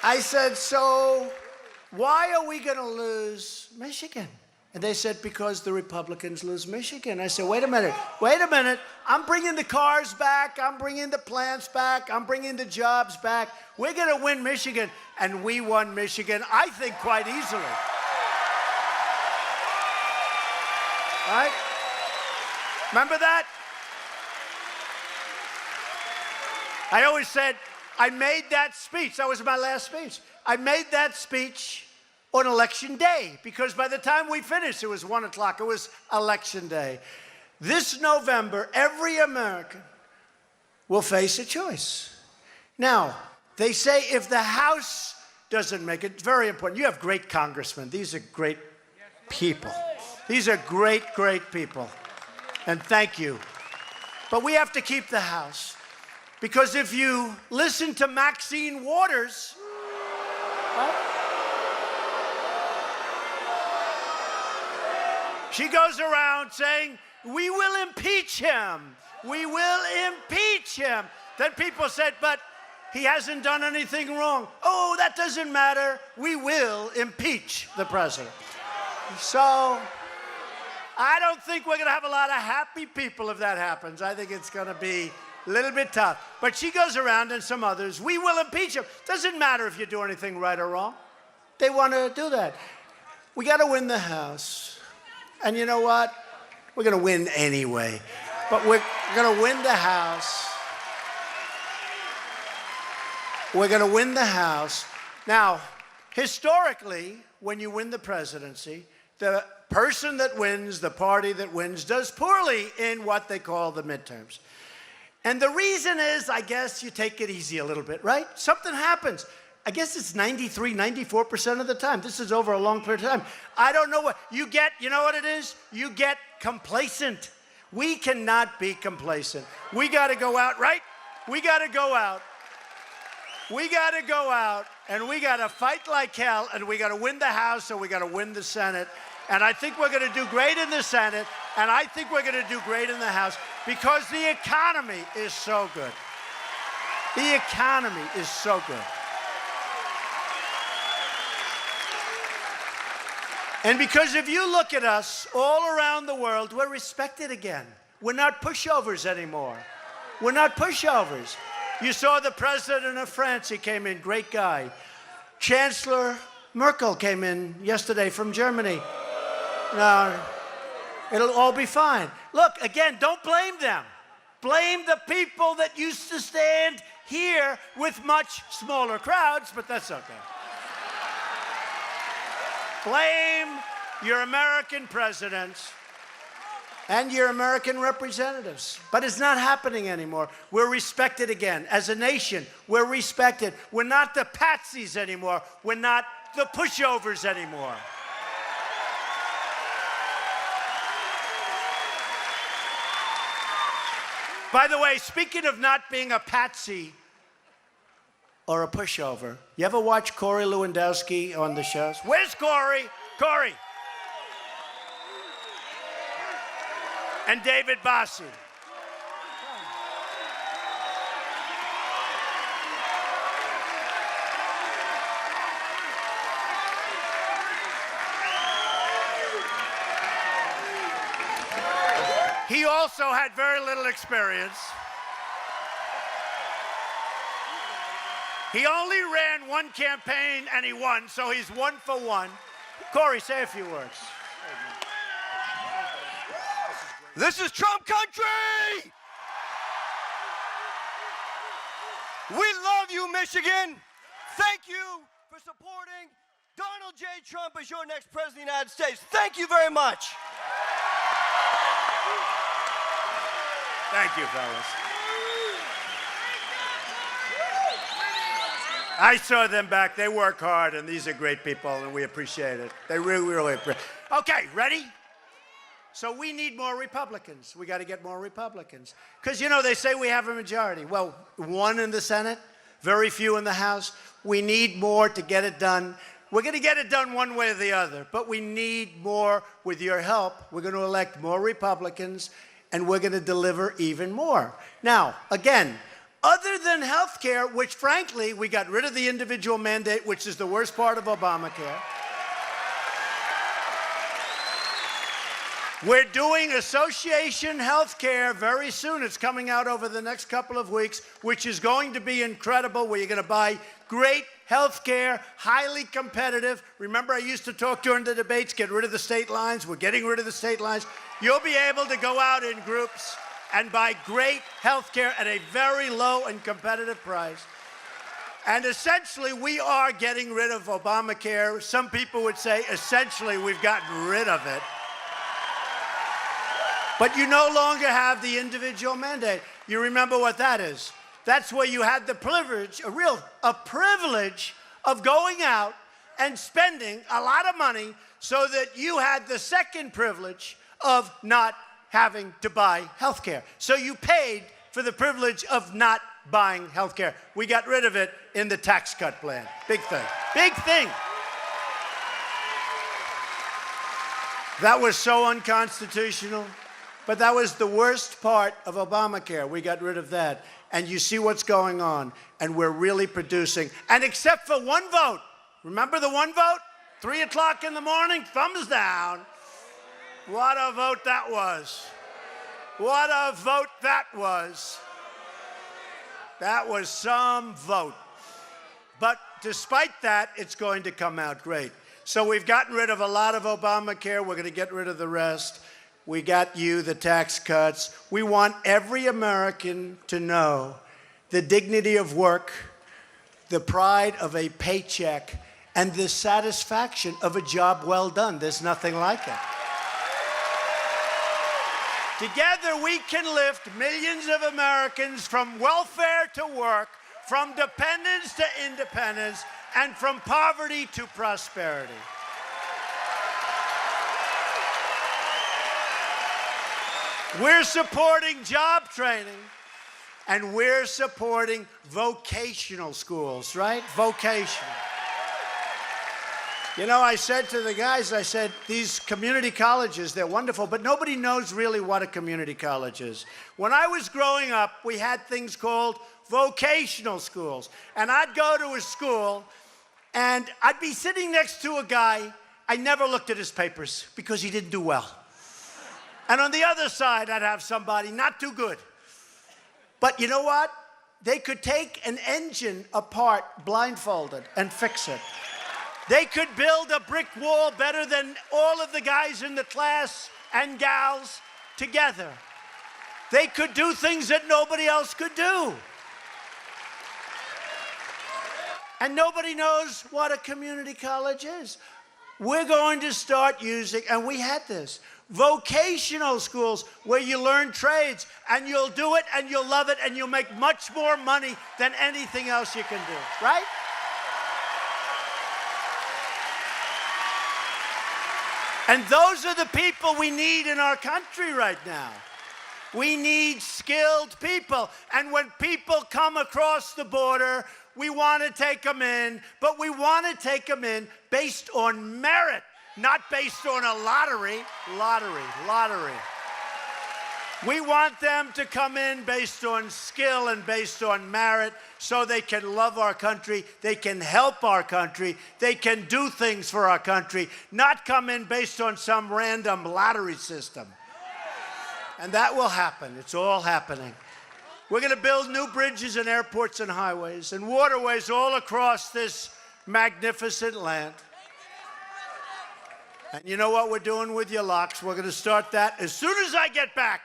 Speaker 1: I said, so why are we going to lose Michigan? And they said, because the Republicans lose Michigan. I said, wait a minute. I'm bringing the cars back. I'm bringing the plants back. I'm bringing the jobs back. We're going to win Michigan. And we won Michigan, I think, quite easily. Right? Remember that? I always said, I made that speech. That was my last speech. I made that speech on election day, because by the time we finished, it was 1 o'clock. It was election day. This November, every American will face a choice. Now, they say if the House doesn't make it, very important. You have great congressmen. These are great people. These are great, great people. And thank you. But we have to keep the House. Because if you listen to Maxine Waters, right? She goes around saying, we will impeach him. We will impeach him. Then people said, but he hasn't done anything wrong. Oh, that doesn't matter. We will impeach the president. So I don't think we're going to have a lot of happy people if that happens. I think it's going to be a little bit tough. But she goes around, and some others, we will impeach him. Doesn't matter if you do anything right or wrong. They want to do that. We got to win the House. And you know what? We're going to win anyway. But we're going to win the House. We're going to win the House. Now, historically, when you win the presidency, the person that wins, the party that wins, does poorly in what they call the midterms. And the reason is, I guess, you take it easy a little bit, right? Something happens. I guess it's 93, 94% of the time. This is over a long period of time. I don't know what you get. You know what it is? You get complacent. We cannot be complacent. We got to go out, right? We got to go out. We got to go out, and we got to fight like hell, and we got to win the House, and we got to win the Senate. And I think we're going to do great in the Senate, and I think we're going to do great in the House, because the economy is so good. The economy is so good. And because if you look at us all around the world, we're respected again. We're not pushovers anymore. We're not pushovers. You saw the president of France. He came in, great guy. Chancellor Merkel came in yesterday from Germany. Now, it'll all be fine. Look, again, don't blame them. Blame the people that used to stand here with much smaller crowds, but that's okay. Blame your American presidents and your American representatives. But it's not happening anymore. We're respected again. As a nation, we're respected. We're not the patsies anymore. We're not the pushovers anymore. By the way, speaking of not being a patsy or a pushover, you ever watch Corey Lewandowski on the shows? Where's Corey? Corey. And David Bossie. He also had very little experience. He only ran one campaign and he won, so he's 1 for 1. Corey, say a few words.
Speaker 3: This is Trump country! We love you, Michigan. Thank you for supporting Donald J. Trump as your next president of the United States. Thank you very much.
Speaker 1: Thank you, fellas. I saw them back. They work hard, and these are great people, and we appreciate it. They really, really appreciate it. Okay, ready? So we need more Republicans. We got to get more Republicans. Because, you know, they say we have a majority. Well, one in the Senate, very few in the House. We need more to get it done. We're going to get it done one way or the other, but we need more with your help. We're going to elect more Republicans, and we're going to deliver even more. Now, again, other than health care, which, frankly, we got rid of the individual mandate, which is the worst part of Obamacare. We're doing association health care very soon. It's coming out over the next couple of weeks, which is going to be incredible, where you're going to buy great health care, highly competitive. Remember, I used to talk during the debates, get rid of the state lines. We're getting rid of the state lines. You'll be able to go out in groups and buy great health care at a very low and competitive price. And essentially, we are getting rid of Obamacare. Some people would say, essentially, we've gotten rid of it. But you no longer have the individual mandate. You remember what that is. That's where you had the privilege, a privilege of going out and spending a lot of money so that you had the second privilege of not having to buy health care. So you paid for the privilege of not buying health care. We got rid of it in the tax cut plan. Big thing. Big thing. That was so unconstitutional. But that was the worst part of Obamacare. We got rid of that. And you see what's going on. And we're really producing. And except for one vote. Remember the one vote? 3 o'clock in the morning, thumbs down. What a vote that was. What a vote that was. That was some vote. But despite that, it's going to come out great. So we've gotten rid of a lot of Obamacare. We're going to get rid of the rest. We got you the tax cuts. We want every American to know the dignity of work, the pride of a paycheck, and the satisfaction of a job well done. There's nothing like it. Together, we can lift millions of Americans from welfare to work, from dependence to independence, and from poverty to prosperity. We're supporting job training, and we're supporting vocational schools, right? Vocational. You know, I said to the guys, I said, these community colleges, they're wonderful, but nobody knows really what a community college is. When I was growing up, we had things called vocational schools. And I'd go to a school, and I'd be sitting next to a guy. I never looked at his papers because he didn't do well. And on the other side, I'd have somebody not too good. But you know what? They could take an engine apart blindfolded and fix it. They could build a brick wall better than all of the guys in the class and gals together. They could do things that nobody else could do. And nobody knows what a community college is. We're going to start using, and we had this, vocational schools where you learn trades, and you'll do it, and you'll love it, and you'll make much more money than anything else you can do, right? And those are the people we need in our country right now. We need skilled people. And when people come across the border, we want to take them in, but we want to take them in based on merit, not based on a lottery. Lottery. We want them to come in based on skill and based on merit so they can love our country, they can help our country, they can do things for our country, not come in based on some random lottery system. And that will happen. It's all happening. We're going to build new bridges and airports and highways and waterways all across this magnificent land. And you know what we're doing with your locks? We're going to start that as soon as I get back.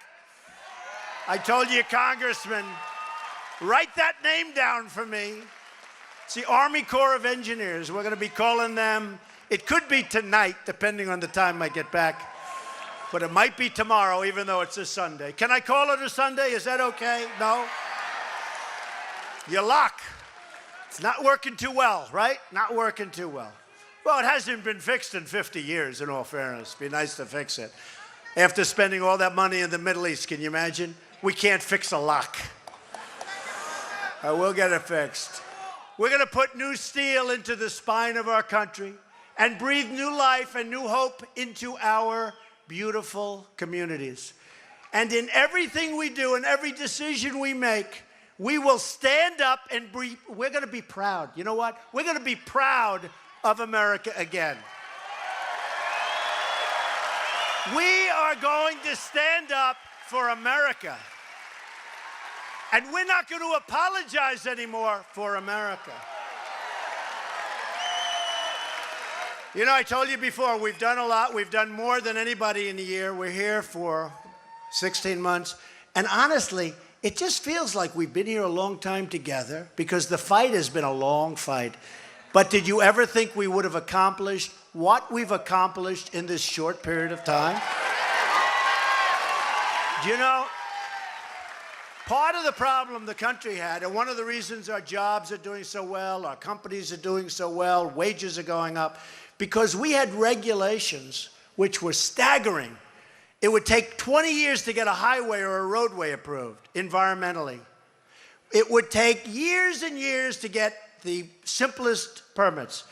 Speaker 1: I told you, Congressman, write that name down for me. It's the Army Corps of Engineers. We're going to be calling them, it could be tonight, depending on the time I get back. But it might be tomorrow, even though it's a Sunday. Can I call it a Sunday? Is that okay? No? Your lock. It's not working too well, right? Not working too well. Well, it hasn't been fixed in 50 years, in all fairness. It'd be nice to fix it. After spending all that money in the Middle East, can you imagine? We can't fix a lock. We'll get it fixed. We're going to put new steel into the spine of our country and breathe new life and new hope into our beautiful communities. And in everything we do and every decision we make, we will stand up and we're going to be proud. You know what? We're going to be proud of America again. We are going to stand up for America. And we're not going to apologize anymore for America. You know, I told you before, we've done a lot. We've done more than anybody in a year. We're here for 16 months. And honestly, it just feels like we've been here a long time together because the fight has been a long fight. But did you ever think we would have accomplished what we've accomplished in this short period of time? Do you know, part of the problem the country had, and one of the reasons our jobs are doing so well, our companies are doing so well, wages are going up, because we had regulations which were staggering. It would take 20 years to get a highway or a roadway approved environmentally. It would take years and years to get the simplest permits.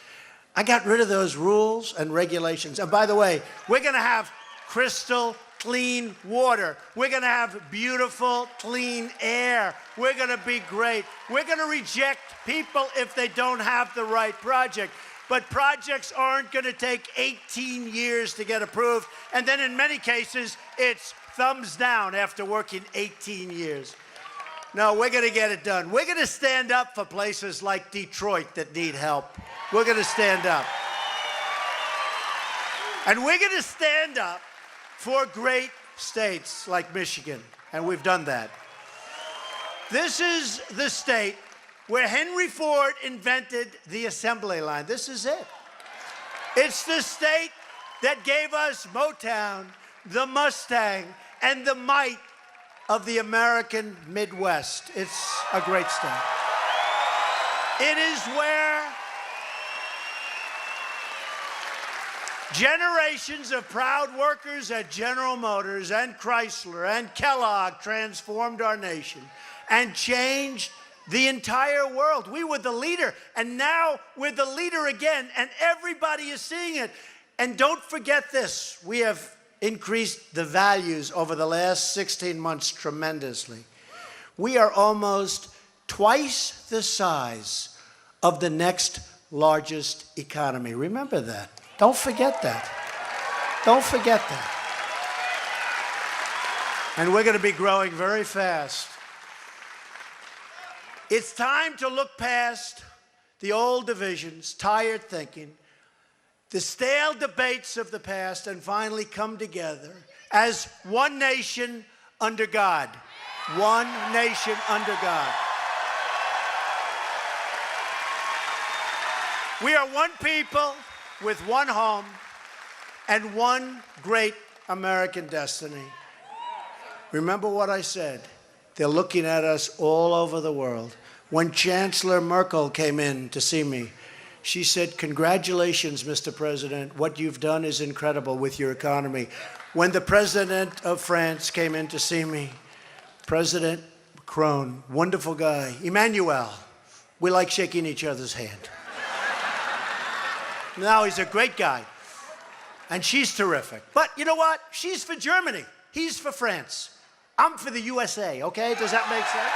Speaker 1: I got rid of those rules and regulations. And by the way, we're going to have crystal clean water. We're going to have beautiful, clean air. We're going to be great. We're going to reject people if they don't have the right project. But projects aren't going to take 18 years to get approved. And then in many cases, it's thumbs down after working 18 years. No, we're going to get it done. We're going to stand up for places like Detroit that need help. We're going to stand up. And we're going to stand up for great states like Michigan. And we've done that. This is the state where Henry Ford invented the assembly line. This is it. It's the state that gave us Motown, the Mustang, and the might of the American Midwest. It's a great state. It is where generations of proud workers at General Motors and Chrysler and Kellogg transformed our nation and changed the entire world. We were the leader, and now we're the leader again, and everybody is seeing it. And don't forget this, we have increased the values over the last 16 months tremendously. We are almost twice the size of the next largest economy. Remember that. Don't forget that. Don't forget that. And we're going to be growing very fast. It's time to look past the old divisions, tired thinking, the stale debates of the past, and finally come together as one nation under God. One nation under God. We are one people with one home and one great American destiny. Remember what I said. They're looking at us all over the world. When Chancellor Merkel came in to see me, she said, "Congratulations, Mr. President. What you've done is incredible with your economy." When the President of France came in to see me, President Macron, wonderful guy. Emmanuel, we like shaking each other's hand. Now he's a great guy. And she's terrific. But you know what? She's for Germany. He's for France. I'm for the USA, okay? Does that make sense?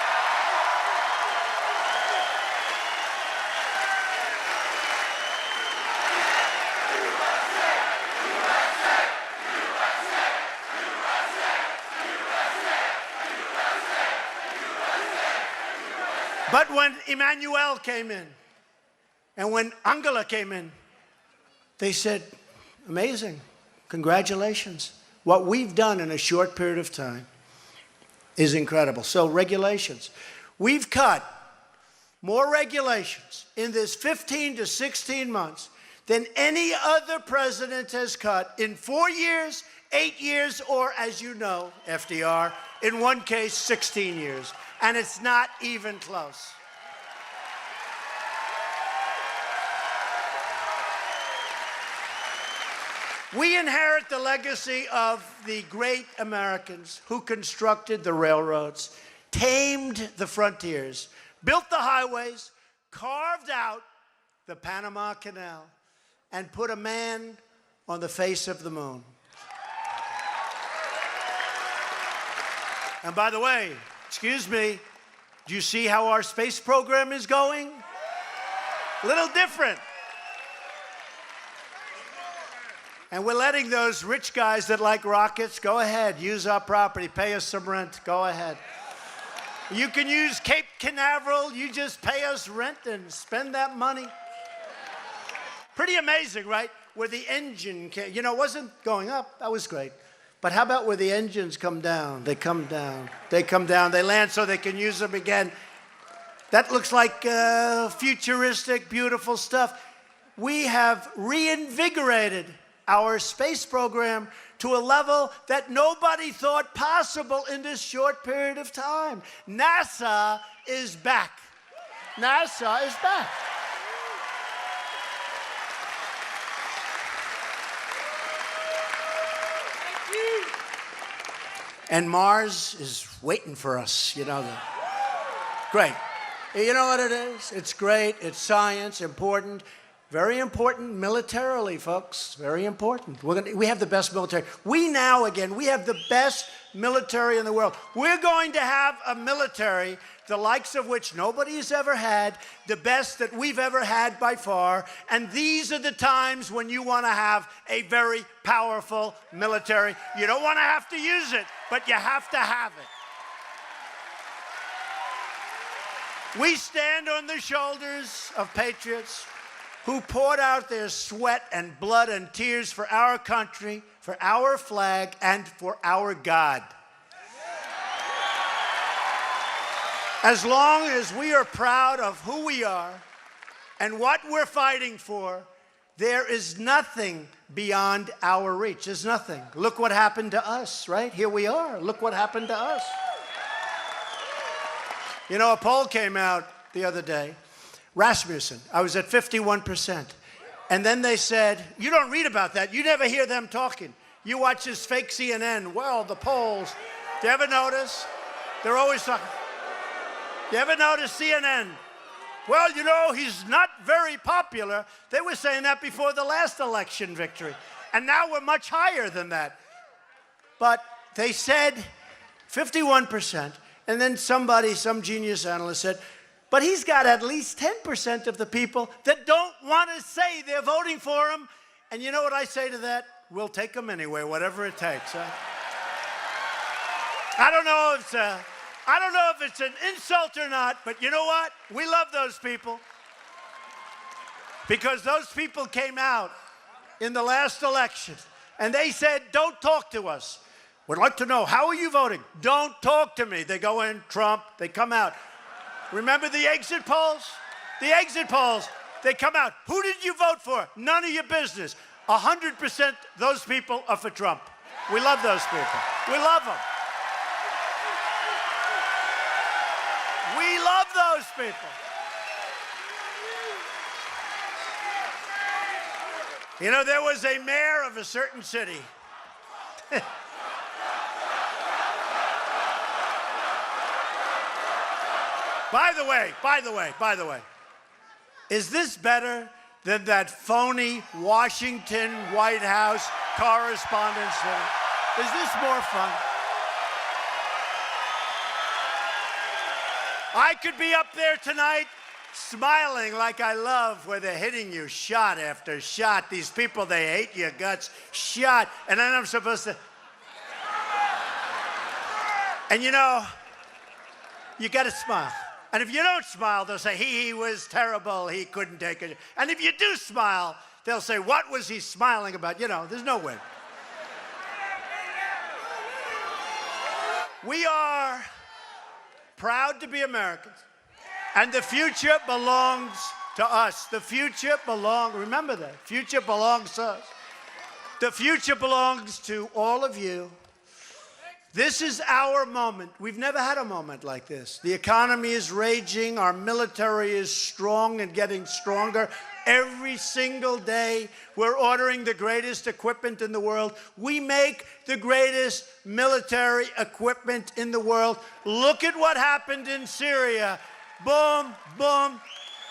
Speaker 1: But when Emmanuel came in, and when Angela came in, they said, amazing, congratulations. What we've done in a short period of time is incredible. So regulations. We've cut more regulations in this 15 to 16 months than any other president has cut in 4 years, 8 years, or as you know, FDR, in one case, 16 years. And it's not even close. We inherit the legacy of the great Americans who constructed the railroads, tamed the frontiers, built the highways, carved out the Panama Canal, and put a man on the face of the moon. And by the way, excuse me, do you see how our space program is going? A little different. And we're letting those rich guys that like rockets, go ahead, use our property, pay us some rent, go ahead. You can use Cape Canaveral, you just pay us rent and spend that money. Pretty amazing, right? Where the engine came, it wasn't going up, that was great. But how about where the engines come down? They come down, they land so they can use them again. That looks like futuristic, beautiful stuff. We have reinvigorated our space program to a level that nobody thought possible in this short period of time. NASA is back. NASA is back. And Mars is waiting for us, Great. You know what it is? It's great. It's science, important. Very important militarily, folks. Very important. We have the best military. We have the best military in the world. We're going to have a military, the likes of which nobody has ever had, the best that we've ever had by far. And these are the times when you want to have a very powerful military. You don't want to have to use it, but you have to have it. We stand on the shoulders of patriots who poured out their sweat and blood and tears for our country, for our flag, and for our God. As long as we are proud of who we are and what we're fighting for, there is nothing beyond our reach. There's nothing. Look what happened to us, right? Here we are. Look what happened to us. A poll came out the other day. Rasmussen, I was at 51%. And then they said, you don't read about that. You never hear them talking. You watch this fake CNN. Well, the polls. Do you ever notice? They're always talking. You ever notice CNN? Well, he's not very popular. They were saying that before the last election victory. And now we're much higher than that. But they said 51%. And then some genius analyst said, but he's got at least 10% of the people that don't want to say they're voting for him. And you know what I say to that? We'll take them anyway, whatever it takes. Huh? I don't know if it's an insult or not, but you know what? We love those people. Because those people came out in the last election and they said, don't talk to us. We'd like to know, how are you voting? Don't talk to me. They go in, Trump, they come out. Remember the exit polls? The exit polls, they come out. Who did you vote for? None of your business. 100% those people are for Trump. We love those people. We love them. We love those people. There was a mayor of a certain city. By the way, is this better than that phony Washington White House correspondence? Is this more fun? I could be up there tonight smiling like I love where they're hitting you shot after shot. These people, they hate your guts, shot. And then I'm supposed to... And you got to smile. And if you don't smile, they'll say, he was terrible, he couldn't take it. And if you do smile, they'll say, what was he smiling about? There's no way. We are proud to be Americans. And the future belongs to us. The future remember that. Future belongs to us. The future belongs to all of you. This is our moment. We've never had a moment like this. The economy is raging. Our military is strong and getting stronger. every single day. We're ordering the greatest equipment in the world. We make the greatest military equipment in the world. Look at what happened in Syria. Boom, boom,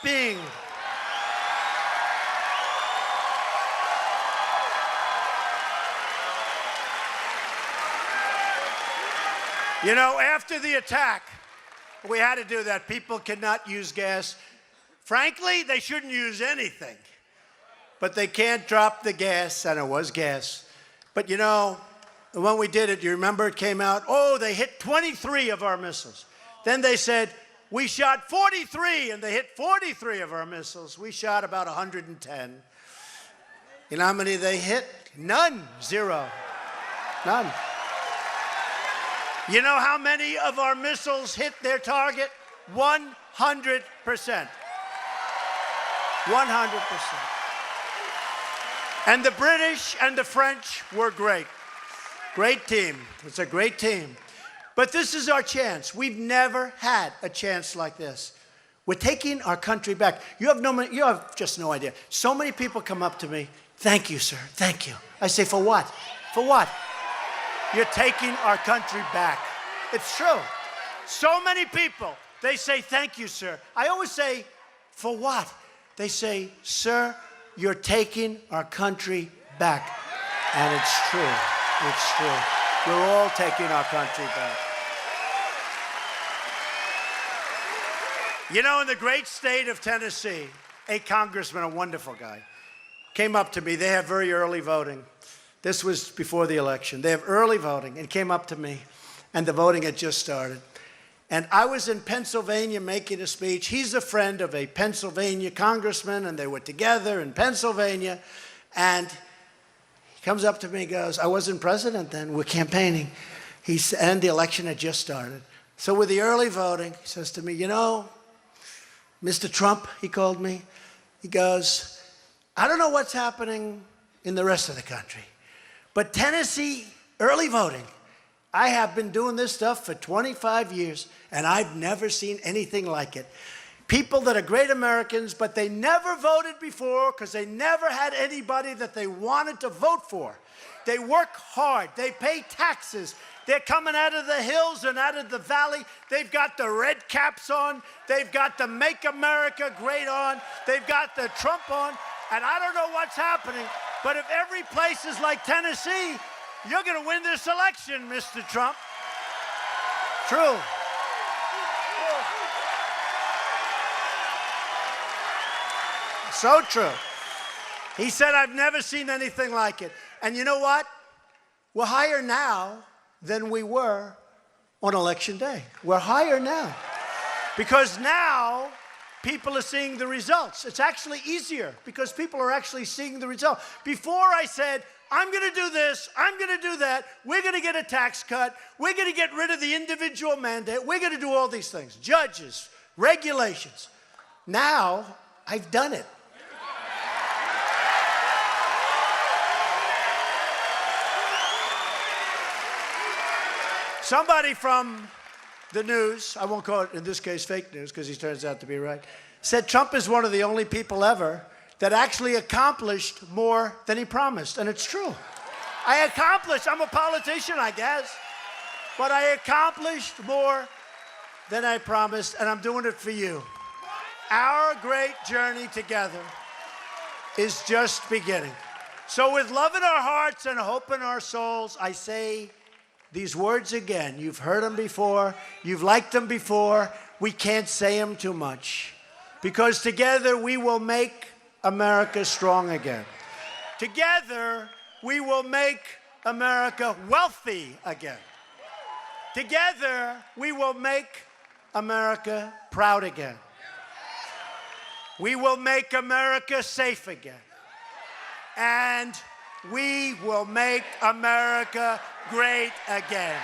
Speaker 1: bing. You know, after the attack, we had to do that. People cannot use gas. Frankly, they shouldn't use anything. But they can't drop the gas, and it was gas. But you know, when we did it, you remember it came out, oh, they hit 23 of our missiles. Then they said, we shot 43, and they hit 43 of our missiles. We shot about 110. You know how many they hit? None. Zero. None. You know how many of our missiles hit their target? 100%. 100%. And the British and the French were great. Great team. It's a great team. But this is our chance. We've never had a chance like this. We're taking our country back. You have just no idea. So many people come up to me, thank you, sir, thank you. I say, for what? For what? You're taking our country back. It's true. So many people, they say, thank you, sir. I always say, for what? They say, sir, you're taking our country back. And it's true. It's true. We're all taking our country back. You know, in the great state of Tennessee, a congressman, a wonderful guy, came up to me. They have very early voting. This was before the election. They have early voting, and came up to me, and the voting had just started. And I was in Pennsylvania making a speech. He's a friend of a Pennsylvania congressman, and they were together in Pennsylvania. And he comes up to me and goes, I wasn't president then, we're campaigning. And the election had just started. So with the early voting, he says to me, you know, Mr. Trump, he called me. He goes, I don't know what's happening in the rest of the country, but Tennessee, early voting, I have been doing this stuff for 25 years, and I've never seen anything like it. People that are great Americans, but they never voted before because they never had anybody that they wanted to vote for. They work hard. They pay taxes. They're coming out of the hills and out of the valley. They've got the red caps on. They've got the Make America Great on. They've got the Trump on. And I don't know what's happening, but if every place is like Tennessee, you're going to win this election, Mr. Trump. True. So true. He said, I've never seen anything like it. And you know what? We're higher now than we were on Election Day. We're higher now. Because now people are seeing the results. It's actually easier because people are actually seeing the result. Before I said, I'm going to do this, I'm going to do that, we're going to get a tax cut, we're going to get rid of the individual mandate, we're going to do all these things. Judges, regulations. Now, I've done it. Somebody from the news, I won't call it, in this case, fake news, because he turns out to be right, said Trump is one of the only people ever that actually accomplished more than he promised. And it's true. I'm a politician, I guess, but I accomplished more than I promised, and I'm doing it for you. Our great journey together is just beginning. So with love in our hearts and hope in our souls, I say these words again. You've heard them before. You've liked them before. We can't say them too much. Because together we will make America strong again. Together we will make America wealthy again. Together we will make America proud again. We will make America safe again. And we will make America great again.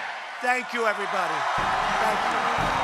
Speaker 1: Thank you, everybody. Thank you.